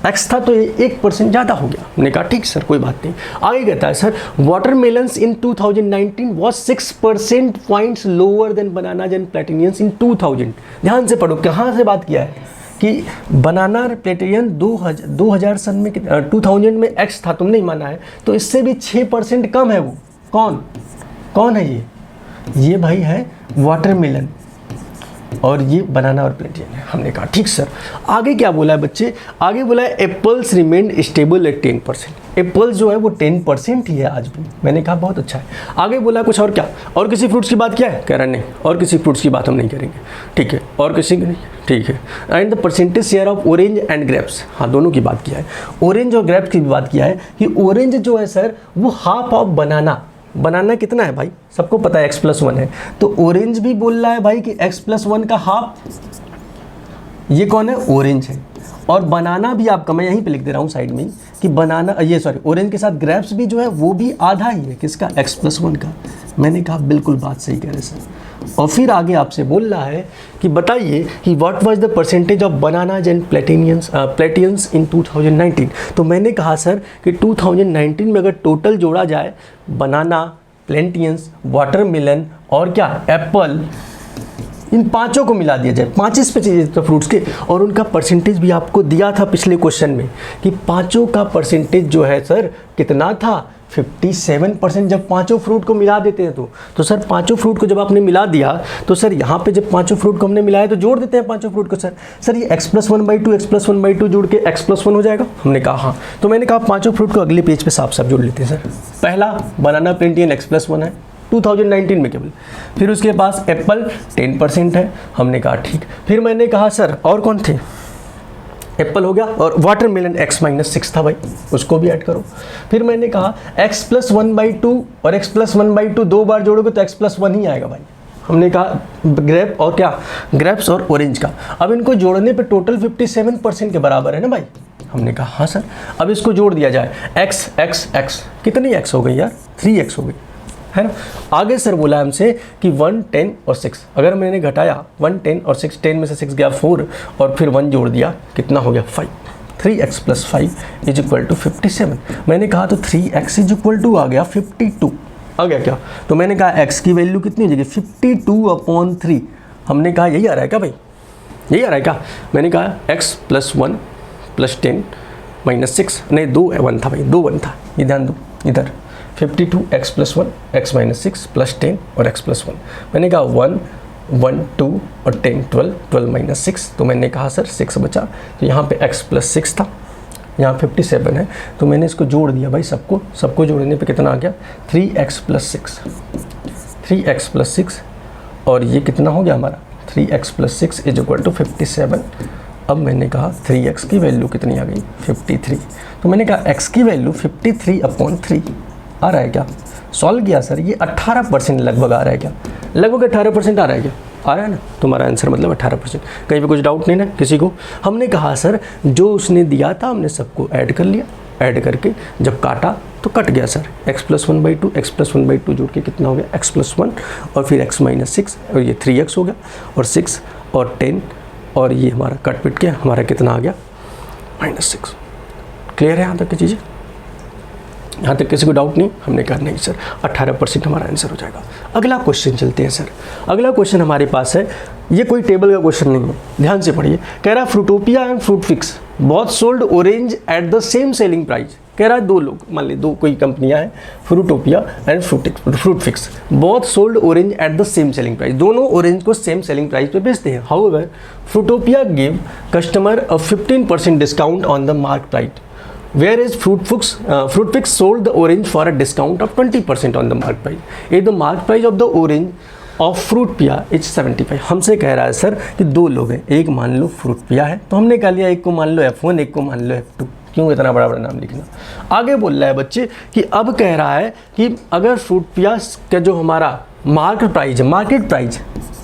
x था तो ये 1% ज़्यादा हो गया. हमने कहा ठीक सर कोई बात नहीं. आगे कहता है sir watermelons in 2019 was 6% points lower than bananas and plantains in 2000. ध्यान से पढ़ो कहाँ से बात किया है कि बनाना और प्लेटिनियन 2000 सन में 2000 में x था, तुमने ही माना है, तो इससे भी 6% कम है. वो कौन है ये भाई है वाटरमेलन, और ये बनाना और प्लेटिनियन है. हमने कहा ठीक सर. आगे क्या बोला है बच्चे, आगे बोला है apples remained stable at 10%. Apples जो है वो 10% ही है आज भी. मैंने कहा बहुत अच्छा है. आगे बोला कुछ और क्या, और किसी फ्रूट्स की बात किया है, कह रहा नहीं और किसी फ्रूट्स की बात हम नहीं करेंगे. ठीक है, और किसी की नहीं, ठीक है. And the percentage share of orange and grapes, हाँ दोनों की बात किया है. ऑरेंज और ग्रेप्स की भी बात किया है कि ऑरेंज जो है सर वो हाफ ऑफ बनाना कितना है भाई, सबको पता है x+1 है, तो ऑरेंज भी बोल रहा है भाई कि x+1 का हाफ. ये कौन है, ऑरेंज है. और बनाना भी आपका, मैं यहीं पे लिख दे रहा हूँ साइड में कि बनाना ऑरेंज के साथ ग्रेप्स भी जो है वो भी आधा ही है किसका, x+1 का. मैंने कहा बिल्कुल बात सही कह रहे सर. और फिर आगे आपसे बोल रहा है कि बताइए कि what was the percentage of bananas and plantains in 2019. तो मैंने कहा सर कि 2019 में अगर टोटल जोड़ा जाए बनाना, प्लेंटियंस, वाटरमेलन और क्या एप्पल, इन पांचों को मिला दिया जाए, 5 स्पीसीज तो फ्रूट्स के, और उनका परसेंटेज भी आपको दिया था पिछले क्वेश्चन में कि पांचों का परसेंटेज जो है सर कितना था, 57%. जब पांचों फ्रूट को मिला देते हैं तो सर पांचों फ्रूट को जब आपने मिला दिया तो सर यहाँ पे जब पांचों फ्रूट को हमने मिलाया तो जोड़ देते हैं पांचों फ्रूट को. सर ये x+1/2 जोड़ के x+1 हो जाएगा. हमने कहा हाँ. तो मैंने कहा पांचों फ्रूट को अगले पेज पे साफ साफ जोड़ लेते हैं सर. पहला बनाना प्लेंटियन x+1 है 2019 में केवल. फिर उसके पास एप्पल 10% है. हमने कहा ठीक. फिर मैंने कहा सर और कौन थे, एप्पल हो गया, और वाटरमेलन x-6 था भाई, उसको भी ऐड करो. फिर मैंने कहा x+1/2 और x+1/2 2 बार जोड़ोगे तो x+1 ही आएगा भाई. हमने कहा ग्रेप और क्या, ग्रेप्स और ऑरेंज का. अब इनको जोड़ने पे टोटल 57% के बराबर है ना भाई. हमने कहा हाँ सर. अब इसको जोड़ दिया जाए x कितनी x हो गई यार, 3x हो गई है ना. आगे सर बोला हमसे कि 1, 10 और 6, अगर मैंने घटाया 1, 10 और 6, 10 में से 6 गया 4 और फिर 1 जोड़ दिया कितना हो गया 5. 3x + 5 = 57. मैंने कहा तो 3x = आ गया 52 आ गया क्या. तो मैंने कहा x की वैल्यू कितनी हो जाएगी 52/3. हमने कहा यही आ रहा है क्या भाई, यही आ रहा है क्या. मैंने कहा x + 1 + 10 - 6 नहीं 2 1 था भाई, 2 1 था. ये ध्यान दो इधर 52x + 1 x - 6 + 10 और x+1. मैंने कहा 1, 1, 2 और 10 12 12 - 6. तो मैंने कहा सर 6 बचा. तो यहाँ पे x + 6 था, यहाँ 57 है. तो मैंने इसको जोड़ दिया भाई, सबको जोड़ने पे कितना आ गया 3x + 6. 3x + 6 और ये कितना हो गया हमारा 3x + 6 = 57. अब मैंने कहा 3x की वैल्यू कितनी आ गई 53. तो मैंने कहा x की वैल्यू 53/3 आ रहा है क्या. सॉल्व किया सर, ये 18% लगभग आ रहा है क्या, लगभग 18% आ रहा है क्या, आ रहा है ना. तुम्हारा आंसर मतलब 18%. कहीं पे कुछ डाउट नहीं ना किसी को. हमने कहा सर जो उसने दिया था हमने सबको ऐड कर लिया, ऐड करके जब काटा तो कट गया सर. x+1/2 x+1/2 जोड़ के कितना हो गया x+1 और फिर x - 6 और ये 3x हो गया और 6 और 10 और ये हमारा कट पिट के हमारा कितना आ गया -6. क्लियर है यहाँ तक की चीज़ें. यहाँ तक किसी को डाउट नहीं? हमने कहा नहीं सर, 18% हमारा आंसर हो जाएगा। अगला क्वेश्चन चलते हैं सर। अगला क्वेश्चन हमारे पास है, ये कोई टेबल का क्वेश्चन नहीं है, ध्यान से पढ़िए। कह रहा Fruitopia and fruit fix both sold orange at the same selling price. कह रहा है दो लोग, मान ली दो कोई कंपनियां हैं, Fruitopia and fruit fix, both sold orange at the same selling price, दोनों ऑरेंज को सेम सेलिंग प्राइस पे बेचते हैं। However Fruitopia give customer a 15% discount on the mark price, whereas fruit fix sold the orange for a discount of 20% on the mark price. If the mark price of the orange of fruit pia is 75. हमसे कह रहा है sir कि दो लोग हैं, एक मान लो फ्रूट पिया है, तो हमने कह लिया एक को मान लो F1, एक को मान लो F2। क्यों इतना बड़ा बड़ा नाम लिखना? आगे बोल रहा है बच्चे कि अब कह रहा है कि अगर फ्रूट पिया का जो हमारा मार्केट प्राइस है, मार्केट प्राइस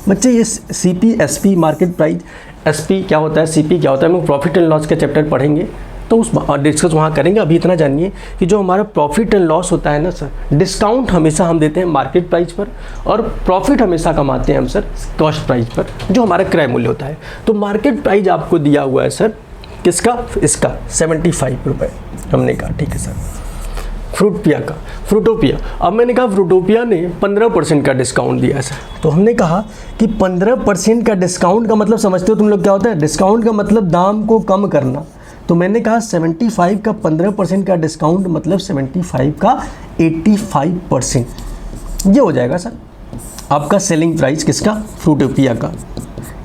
बच्चे ये CP SP market price, SP क्या होता है, CP क्या होता है, हम प्रॉफिट एंड लॉस के चैप्टर पढ़ेंगे तो उस डिस्कस वहाँ करेंगे। अभी इतना जानिए कि जो हमारा प्रॉफिट एंड लॉस होता है ना सर, डिस्काउंट हमेशा हम देते हैं मार्केट प्राइस पर और प्रॉफिट हमेशा कमाते हैं हम सर कॉस्ट प्राइस पर, जो हमारा क्रय मूल्य होता है। तो मार्केट प्राइस आपको दिया हुआ है सर किसका, इसका 75 रुपये। हमने कहा ठीक है सर फ्रूटोपिया का, फ्रूटोपिया। अब मैंने कहा फ्रूटोपिया ने 15% का डिस्काउंट दिया है सर, तो हमने कहा कि 15% का डिस्काउंट का मतलब समझते हो तुम लोग क्या होता है? डिस्काउंट का मतलब दाम को कम करना। तो मैंने कहा 75 का 15% का डिस्काउंट मतलब 75 का 85%, ये हो जाएगा सर आपका सेलिंग प्राइस किसका, फ्रूटोपिया का।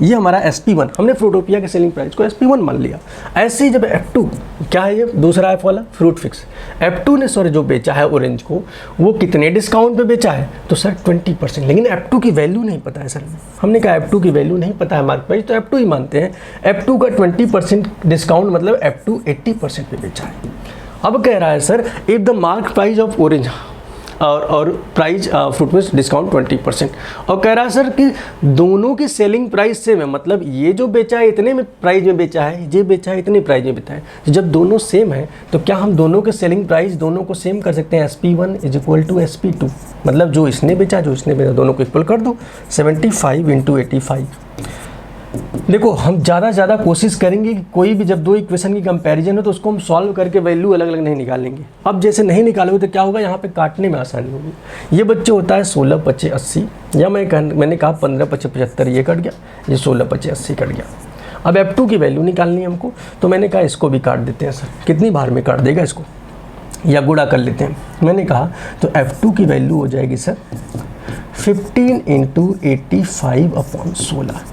ये हमारा SP1, हमने फ्रूटोपिया के सेलिंग प्राइस को SP1 मान लिया। ऐसे ही जब F2, क्या है ये दूसरा F वाला फ्रूट फिक्स, F2 ने सर जो बेचा है ऑरेंज को वो कितने डिस्काउंट पे बेचा है, तो सर 20%। लेकिन F2 की वैल्यू नहीं पता है सर, हमने कहा F2 की वैल्यू नहीं पता है मार्केट प्राइस, तो F2 ही मानते हैं। F2 का 20% डिस्काउंट मतलब F2 80% पे बेचा है। अब कह रहा है sir if the mark price of orange और प्राइस फ्रूट में डिस्काउंट 20%, और कह रहा है सर कि दोनों की सेलिंग प्राइस सेम है, मतलब ये जो बेचा है इतने में प्राइस में बेचा है, ये बेचा है इतने प्राइस में बेचा है। जब दोनों सेम है तो क्या हम दोनों के सेलिंग प्राइस दोनों को सेम कर सकते हैं? SP1 = SP2, मतलब जो इसने बेचा जो इसने बेचा दोनों को इक्वल कर दो, 75 × 85। देखो हम ज़्यादा से ज़्यादा कोशिश करेंगे कि कोई भी जब दो इक्वेशन की कंपैरिजन हो तो उसको हम सॉल्व करके वैल्यू अलग अलग नहीं निकालेंगे। अब जैसे नहीं निकालोगे तो क्या होगा, यहाँ पे काटने में आसानी होगी। ये बच्चे होता है 16 × 25 = 80, या मैंने कहा 15 × 25 = 75, ये कट गया, ये 16 × 25 = 80 कट गया। अब F2 की वैल्यू निकालनी है हमको, तो मैंने कहा इसको भी काट देते हैं सर, कितनी बार में काट देगा इसको, या गुणा कर लेते हैं। मैंने कहा तो F2 की वैल्यू हो जाएगी सर 15 × 85/16।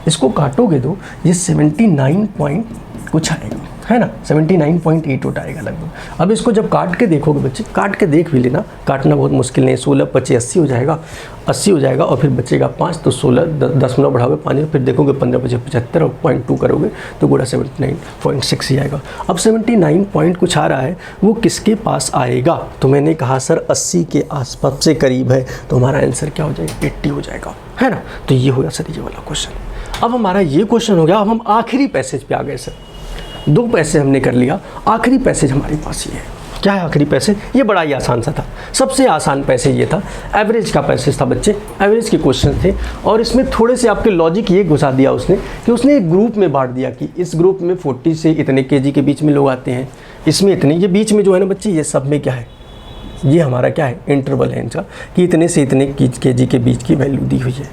इसको काटोगे तो ये 79 पॉइंट कुछ आएगा, है ना, 79.88 आएगा लगभग। अब इसको जब काट के देखोगे बच्चे, काट के देख भी लेना, काटना बहुत मुश्किल नहीं है। 16 × 25 = 80 हो जाएगा, 80 हो जाएगा और फिर बचेगा 5, तो 16 दशमलव बढ़ाओगे 5, फिर देखोगे 15 × 25 = 75 और 0.2 करोगे तो गुणा 79.6 ही आएगा। अब 79 पॉइंट कुछ आ रहा है, वो किसके पास आएगा? तो मैंने कहा सर 80 के आसपास से करीब है, तो हमारा आंसर क्या हो जाएगा, 80 हो जाएगा, है ना। तो ये हो गया सर ये वाला क्वेश्चन। अब हमारा ये क्वेश्चन हो गया। अब हम आखिरी पैसेज पे आ गए सर, 2 पैसेज हमने कर लिया, आखिरी पैसेज हमारे पास ये है। क्या है आखिरी पैसेज? ये बड़ा ही आसान सा था, सबसे आसान पैसेज ये था, एवरेज का पैसेज था बच्चे, एवरेज के क्वेश्चन थे। और इसमें थोड़े से आपके लॉजिक ये घुसा दिया उसने कि उसने एक ग्रुप में बांट दिया कि इस ग्रुप में 40 से इतने kg के बीच में लोग आते हैं, इसमें इतने, ये बीच में जो है ना बच्चे, ये सब में क्या है, ये हमारा क्या है, इंटरवल है इनका, कि इतने से इतने kg के बीच की वैल्यू दी हुई है।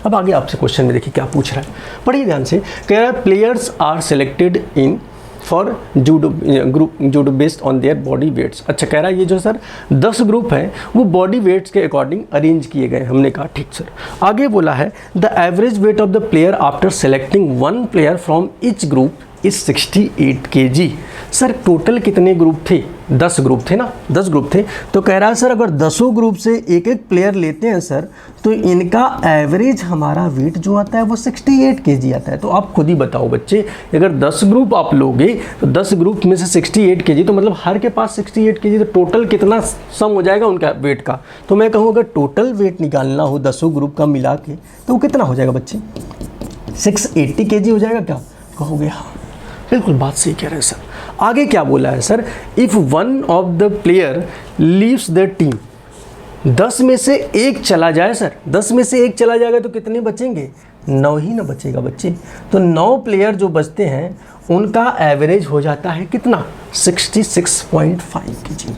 अब आगे आपसे क्वेश्चन में देखिए क्या पूछ रहा है, पढ़िए ध्यान से। कह रहा है players are selected in for judo based on their body weights. अच्छा कह रहा है ये जो सर 10 ग्रुप हैं वो बॉडी वेट्स के अकॉर्डिंग अरेंज किए गए। हमने कहा ठीक सर। आगे बोला है the average weight of the player after selecting 1 player from each group is 68 kg। Sir total कितने ग्रुप थे? 10 ग्रुप थे ना, 10 ग्रुप थे। तो कह रहा है सर अगर 10 ग्रुप से एक एक प्लेयर लेते हैं सर, तो इनका एवरेज हमारा वेट जो आता है वो 68 kg आता है। तो आप खुद ही बताओ बच्चे, अगर 10 ग्रुप आप लोगे तो 10 ग्रुप में से 68 kg, तो मतलब हर के पास 68 kg, तो टोटल कितना सम हो जाएगा उनका वेट का? तो मैं कहूँ अगर टोटल वेट निकालना हो 10 ग्रुप का मिला के, तो वो कितना हो जाएगा बच्चे? 680 kg हो जाएगा क्या? कहोगे हाँ बिल्कुल बात सही कह रहे हैं सर। आगे क्या बोला है sir, if one of the player leaves the team, 10 में से एक चला जाए सर, 10 में से एक चला जाएगा तो कितने बचेंगे? 9 ही ना बचेगा बच्चे। तो 9 प्लेयर जो बचते हैं उनका एवरेज हो जाता है कितना? 66.5 kg।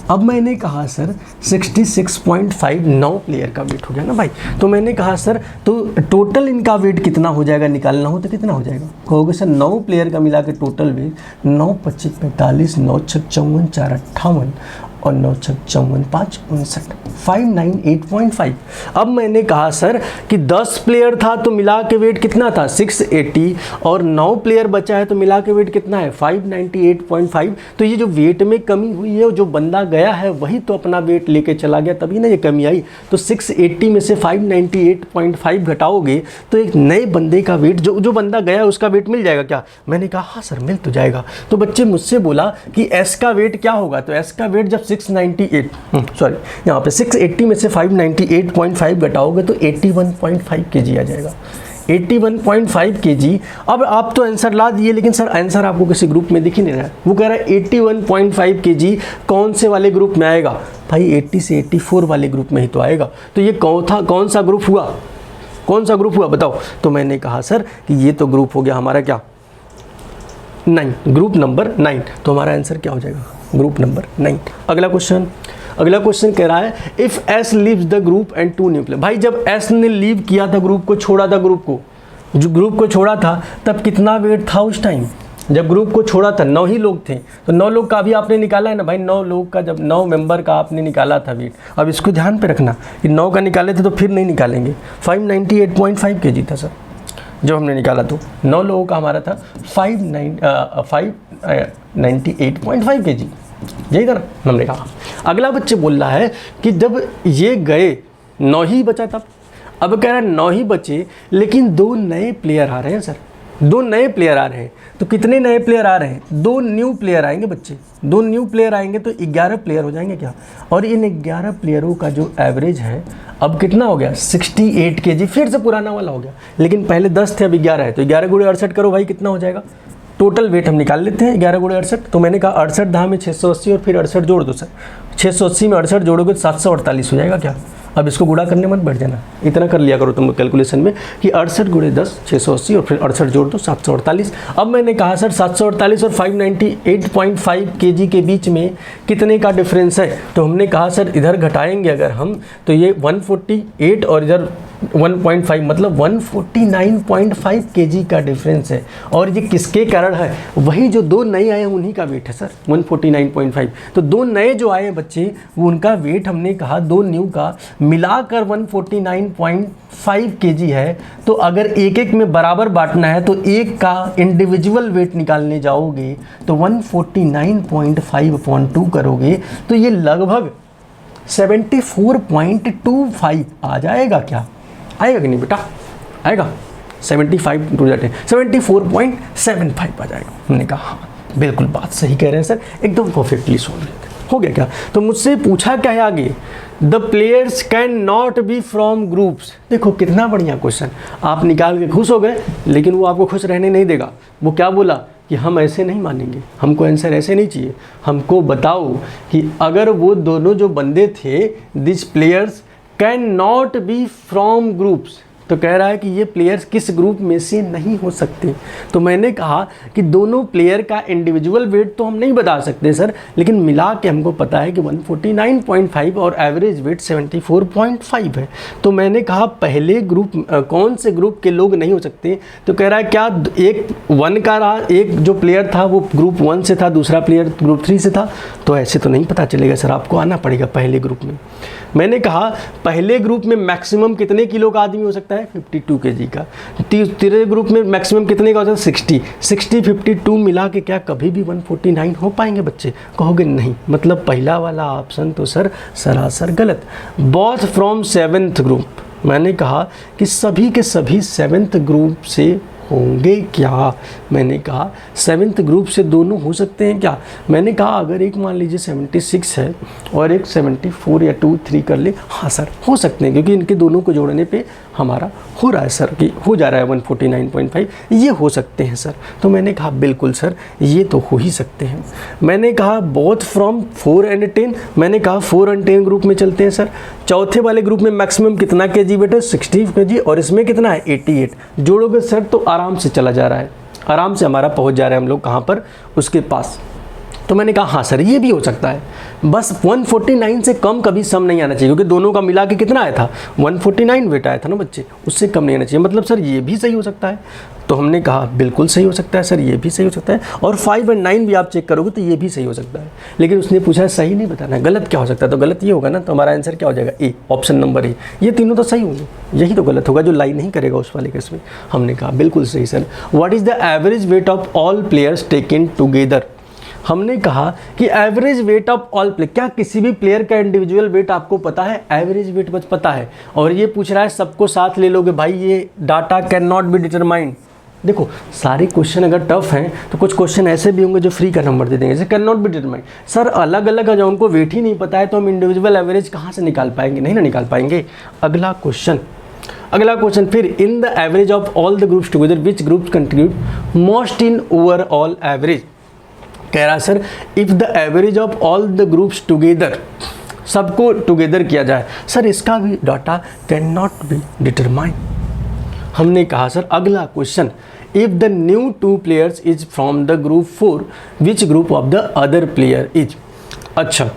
अब मैंने कहा सर 66.5 9 प्लेयर का वेट हो गया ना भाई। तो मैंने कहा सर तो टोटल इनका वेट कितना हो जाएगा, निकालना हो तो कितना हो जाएगा, कहोगे सर 9 प्लेयर का मिला के टोटल वेट 9 25 45 9 6 54 4 58 और 9 6 54 5 59 598.5। अब मैंने कहा सर कि 10 प्लेयर था तो मिला के वेट कितना था 680 और 9 प्लेयर बचा है तो मिला के वेट कितना है 598.5। तो ये जो वेट में कमी हुई है, जो बंदा गया है वही तो अपना वेट लेके चला गया, तभी ना ये कमी आई। तो 680 में से 598.5 घटाओगे तो एक नए बंदे का वेट, जो बंदा गया उसका वेट मिल जाएगा क्या। मैंने कहा हाँ सर मिल तो जाएगा। तो बच्चे मुझसे बोला कि एस का वेट क्या होगा, तो एस का वेट जब 698 सॉरी यहाँ पे 680 में से 598.5 घटाओगे तो 81.5 kg आ जाएगा, 81.5 kg। अब आप तो आंसर ला दिए, लेकिन सर आंसर आपको किसी ग्रुप में दिख ही नहीं रहा है। वो कह रहा है 81.5 kg कौन से वाले ग्रुप में आएगा, भाई 80 से 84 वाले ग्रुप में ही तो आएगा। तो ये कौन सा ग्रुप हुआ, कौन सा ग्रुप हुआ बताओ। तो मैंने कहा सर कि ये तो ग्रुप हो गया हमारा क्या 9, ग्रुप नंबर 9। तो हमारा आंसर क्या हो जाएगा, ग्रुप नंबर 9। अगला क्वेश्चन कह रहा है if S leaves the group and 2 new player. भाई जब एस ने लीव किया था ग्रुप को, छोड़ा था ग्रुप को, जो ग्रुप को छोड़ा था तब कितना वेट था उस टाइम, जब ग्रुप को छोड़ा था 9 ही लोग थे। तो 9 लोग का भी आपने निकाला है ना भाई, 9 लोग का जब 9 मेंबर का आपने निकाला था वेट। अब इसको ध्यान पे रखना कि 9 का निकाले थे तो फिर नहीं निकालेंगे। 598.5 kg था सर जो हमने निकाला, तो 9 लोगों का हमारा था 598.5 kg, यही था ना हमने कहा। अगला बच्चे बोल रहा है कि जब ये गए 9 ही बचा तब, अब कह रहा है 9 ही बचे लेकिन 2 नए प्लेयर आ रहे हैं सर, 2 नए प्लेयर आ रहे हैं। तो कितने नए प्लेयर आ रहे हैं, 2 न्यू प्लेयर आएंगे बच्चे, 2 न्यू प्लेयर आएंगे तो 11 प्लेयर हो जाएंगे क्या। और इन 11 प्लेयरों का जो एवरेज है अब कितना हो गया 68 kg, फिर से पुराना वाला हो गया। लेकिन पहले 10 थे अब 11 है, तो 11 गुणे 68 करो भाई कितना हो जाएगा। टोटल वेट हम निकाल लेते हैं 11 गुणे 68। तो मैंने कहा 68 धाम में 680 और फिर 68 जोड़ दो सर, 680 में 68 जोड़ोगे तो 748 हो जाएगा क्या। अब इसको गुणा करने मत बैठ जाना, इतना कर लिया करो तुम कैलकुलेशन में कि 68 गुणे 10 680 और फिर 68 जोड़ दो 748। अब मैंने कहा सर 748 और 598.5 kg के बीच में कितने का डिफरेंस है। तो हमने कहा सर इधर घटाएंगे अगर हम तो ये 148 और इधर 1.5 मतलब 149.5 kg का डिफरेंस है। और ये किसके कारण है, वही जो 2 नए आए हैं उन्हीं का वेट है सर 149.5। तो 2 नए जो आए बच्चे वो उनका वेट हमने कहा 2 न्यू का मिलाकर 149.5 kg है। तो अगर एक एक में बराबर बांटना है तो एक का इंडिविजुअल वेट निकालने जाओगे तो 149.5/2 करोगे तो ये लगभग 74.25 आ जाएगा क्या, आएगा कि नहीं बेटा, आएगा 75 टू 74.75 आ जाएगा। हमने कहा हाँ बिल्कुल बात सही कह रहे हैं सर, एकदम परफेक्टली सुन लेते हो गया क्या। तो मुझसे पूछा क्या है आगे, the players can not be from groups. देखो कितना बढ़िया क्वेश्चन, आप निकाल के खुश हो गए, लेकिन वो आपको खुश रहने नहीं देगा। वो क्या बोला कि हम ऐसे नहीं मानेंगे, हमको आंसर ऐसे नहीं चाहिए, हमको बताओ कि अगर वो दोनों जो बंदे थे this players can not be from groups, तो कह रहा है कि ये प्लेयर्स किस ग्रुप में से नहीं हो सकते। तो मैंने कहा कि दोनों प्लेयर का इंडिविजुअल वेट तो हम नहीं बता सकते सर, लेकिन मिला के हमको पता है कि 149.5 और एवरेज वेट 74.5 है। तो मैंने कहा पहले ग्रुप कौन से ग्रुप के लोग नहीं हो सकते। तो कह रहा है क्या एक 1 का रहा, एक जो प्लेयर था वो ग्रुप 1 से था, दूसरा प्लेयर ग्रुप 3 से था। तो ऐसे तो नहीं पता चलेगा सर, आपको आना पड़ेगा पहले ग्रुप में। मैंने कहा पहले ग्रुप में मैक्सिमम कितने किलो का आदमी हो सकता है 52 kg का। तीसरे ग्रुप में मैक्सिमम कितने का होता है 60 52 मिला के क्या कभी भी 149 हो पाएंगे बच्चे, कहोगे नहीं। मतलब पहला वाला ऑप्शन तो सर सरासर गलत। बोथ फ्रॉम 7th ग्रुप, मैंने कहा कि सभी के सभी 7th ग्रुप से होंगे क्या। मैंने कहा 7th ग्रुप से दोनों हो सकते हैं क्या। मैंने कहा अगर एक मान लीजिए 76 है और एक 74 या 23 कर ले, हाँ सर हो सकते हैं, क्योंकि इनके दोनों को जोड़ने पे हमारा हो रहा है सर कि हो जा रहा है 149.5, ये हो सकते हैं सर। तो मैंने कहा बिल्कुल सर ये तो हो ही सकते हैं। मैंने कहा बोथ फ्रॉम 4 and 10, मैंने कहा 4 and 10 ग्रुप में चलते हैं सर। चौथे वाले ग्रुप में मैक्सिमम कितना kg बेटा 60 kg और इसमें कितना है 88, जोड़ोगे सर तो आराम से चला जा रहा है, आराम से हमारा पहुंच जा रहा है हम लोग कहाँ पर उसके पास। तो मैंने कहा हाँ सर ये भी हो सकता है। बस 149 से कम कभी सम नहीं आना चाहिए, क्योंकि दोनों का मिला के कितना आया था 149 वेट आया था ना बच्चे, उससे कम नहीं आना चाहिए। मतलब सर ये भी सही हो सकता है, तो हमने कहा बिल्कुल सही हो सकता है सर, ये भी सही हो सकता है, और 5 और 9 भी आप चेक करोगे तो ये भी सही हो सकता है। लेकिन उसने पूछा है सही नहीं बताना है, गलत क्या हो सकता है, तो गलत ये होगा ना, तो हमारा आंसर क्या हो जाएगा ए, ऑप्शन नंबर ए। ये तीनों तो सही होंगे, यही तो गलत होगा जो लाई नहीं करेगा उस वाले केस में। हमने कहा बिल्कुल सही sir. What is the average weight of all players taken together. हमने कहा कि average weight of all player, क्या किसी भी प्लेयर का इंडिविजुअल वेट आपको पता है? एवरेज वेट बस पता है, और ये पूछ रहा है सबको साथ ले लोगे भाई, ये data can not be determined. देखो सारे क्वेश्चन अगर टफ हैं तो कुछ क्वेश्चन ऐसे भी होंगे जो फ्री का नंबर दे देंगे, जैसे can not be determined. Sir अलग अलग है, जो उनको वेट ही नहीं पता है तो हम इंडिविजुअल एवरेज कहाँ से निकाल पाएंगे? नहीं ना निकाल पाएंगे। अगला क्वेश्चन फिर, in the average of all the groups together which groups contribute most in overall average. कह रहा sir if the average of all the groups together, सबको टुगेदर किया जाए, सर इसका भी data can not be determined. हमने कहा sir अगला question, if the new 2 players is from the group 4 which group of the other player is. अच्छा,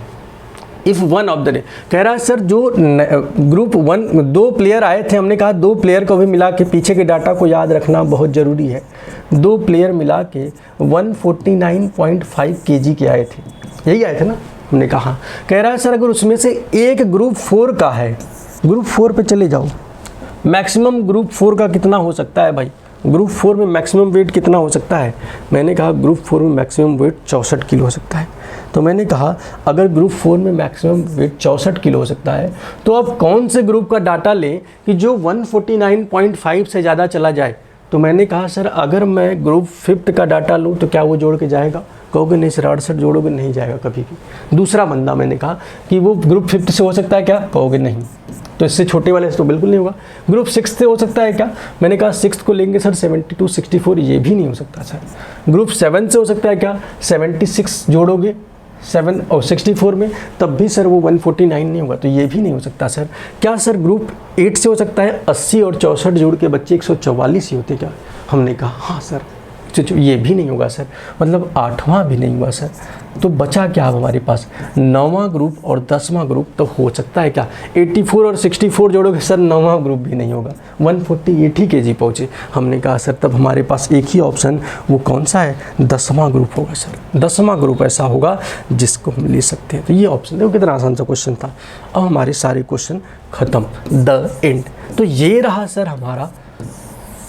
if one of the, कह रहा है सर जो ग्रुप 1 2 प्लेयर आए थे, हमने कहा 2 प्लेयर को भी मिला के, पीछे के डाटा को याद रखना बहुत ज़रूरी है, 2 प्लेयर मिला के 149.5 kg के आए थे, यही आए थे ना। हमने कहा, कह रहा है सर अगर उसमें से एक ग्रुप 4 का है, ग्रुप 4 पे चले जाओ, मैक्सिमम ग्रुप 4 का कितना हो सकता है भाई? ग्रुप 4 में मैक्सिमम वेट कितना हो सकता है? मैंने कहा ग्रुप 4 में मैक्सिमम वेट 64 किलो हो सकता है। तो मैंने कहा अगर ग्रुप 4 में मैक्सिमम वेट 64 किलो हो सकता है, तो अब कौन से ग्रुप का डाटा लें कि जो 149.5 से ज़्यादा चला जाए? तो मैंने कहा सर अगर मैं ग्रुप 5 का डाटा लूँ तो क्या वो जोड़ के जाएगा? कहोगे नहीं सर 68 जोड़ोगे, नहीं जाएगा कभी भी। दूसरा बंदा मैंने कहा कि वो ग्रुप 5 से हो सकता है क्या? कहोगे नहीं, तो इससे छोटे वाले से तो बिल्कुल नहीं होगा। ग्रुप 6 से हो सकता है क्या? मैंने कहा 6 को लेंगे सर 72 64, ये भी नहीं हो सकता सर। ग्रुप 7 से हो सकता है क्या? 76 जोड़ोगे 7 और 64 में, तब भी सर वो 149 नहीं होगा, तो ये भी नहीं हो सकता सर। क्या सर ग्रुप 8 से हो सकता है? 80 और 64 जोड़ के बच्चे 144 ही होते क्या? हमने कहा हाँ सर, ये भी नहीं होगा सर, मतलब 8वां भी नहीं हुआ सर। तो बचा क्या अब हमारे पास? 9वां ग्रुप और 10वां ग्रुप तो हो सकता है क्या? 84 और 64 जोड़ोगे सर, 9वां ग्रुप भी नहीं होगा, 148 kg पहुँचे। हमने कहा सर तब हमारे पास एक ही ऑप्शन, वो कौन सा है? 10वां ग्रुप होगा सर, 10वां ग्रुप ऐसा होगा जिसको हम ले सकते हैं। तो ये ऑप्शन, देखो कितना आसान सा क्वेश्चन था। अब हमारे सारे क्वेश्चन ख़त्म, द एंड। तो ये रहा सर हमारा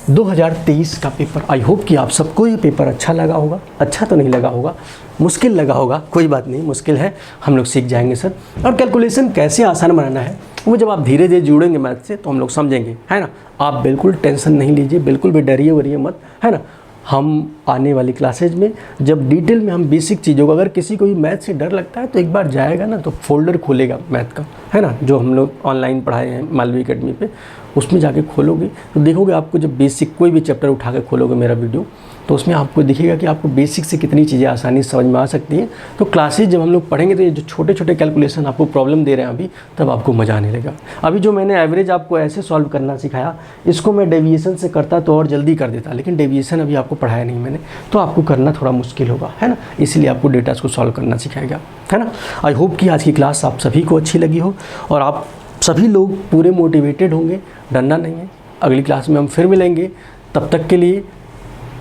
2023 का पेपर। आई होप कि आप सबको ये पेपर अच्छा लगा होगा। अच्छा तो नहीं लगा होगा, मुश्किल लगा होगा, कोई बात नहीं, मुश्किल है, हम लोग सीख जाएंगे सर। और कैलकुलेशन कैसे आसान बनाना है वो जब आप धीरे धीरे जुड़ेंगे मैथ से तो हम लोग समझेंगे, है ना। आप बिल्कुल टेंशन नहीं लीजिए, बिल्कुल भी डरिए वरिए मत, है ना। हम आने वाली क्लासेज में जब डिटेल में हम बेसिक चीज़ों को, अगर किसी को भी मैथ से डर लगता है तो एक बार जाएगा ना तो फोल्डर खोलेगा मैथ का, है ना, जो हम लोग ऑनलाइन पढ़ाए हैं मालवी एकेडमी पे, उसमें जाके खोलोगे तो देखोगे आपको जब बेसिक कोई भी चैप्टर उठा के खोलोगे मेरा वीडियो, तो उसमें आपको दिखेगा कि आपको बेसिक से कितनी चीज़ें आसानी से समझ में आ सकती हैं। तो क्लासेज जब हम लोग पढ़ेंगे तो ये जो छोटे छोटे कैलकुलेशन आपको प्रॉब्लम दे रहे हैं अभी, तब आपको मज़ा आने लगेगा। अभी जो मैंने एवरेज आपको ऐसे सॉल्व करना सिखाया, इसको मैं डेविएशन से करता तो और जल्दी कर देता, लेकिन डेविएशन अभी आपको पढ़ाया नहीं मैंने, तो आपको करना थोड़ा मुश्किल होगा, है ना। इसलिए आपको डेटास को सॉल्व करना सिखाएगा, है ना। आई होप कि आज की क्लास आप सभी को अच्छी लगी हो और आप सभी लोग पूरे मोटिवेटेड होंगे। डरना नहीं है, अगली क्लास में हम फिर मिलेंगे। तब तक के लिए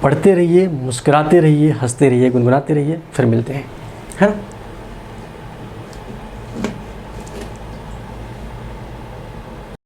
पढ़ते रहिए, मुस्कुराते रहिए, हंसते रहिए, गुनगुनाते रहिए, फिर मिलते हैं, है ना।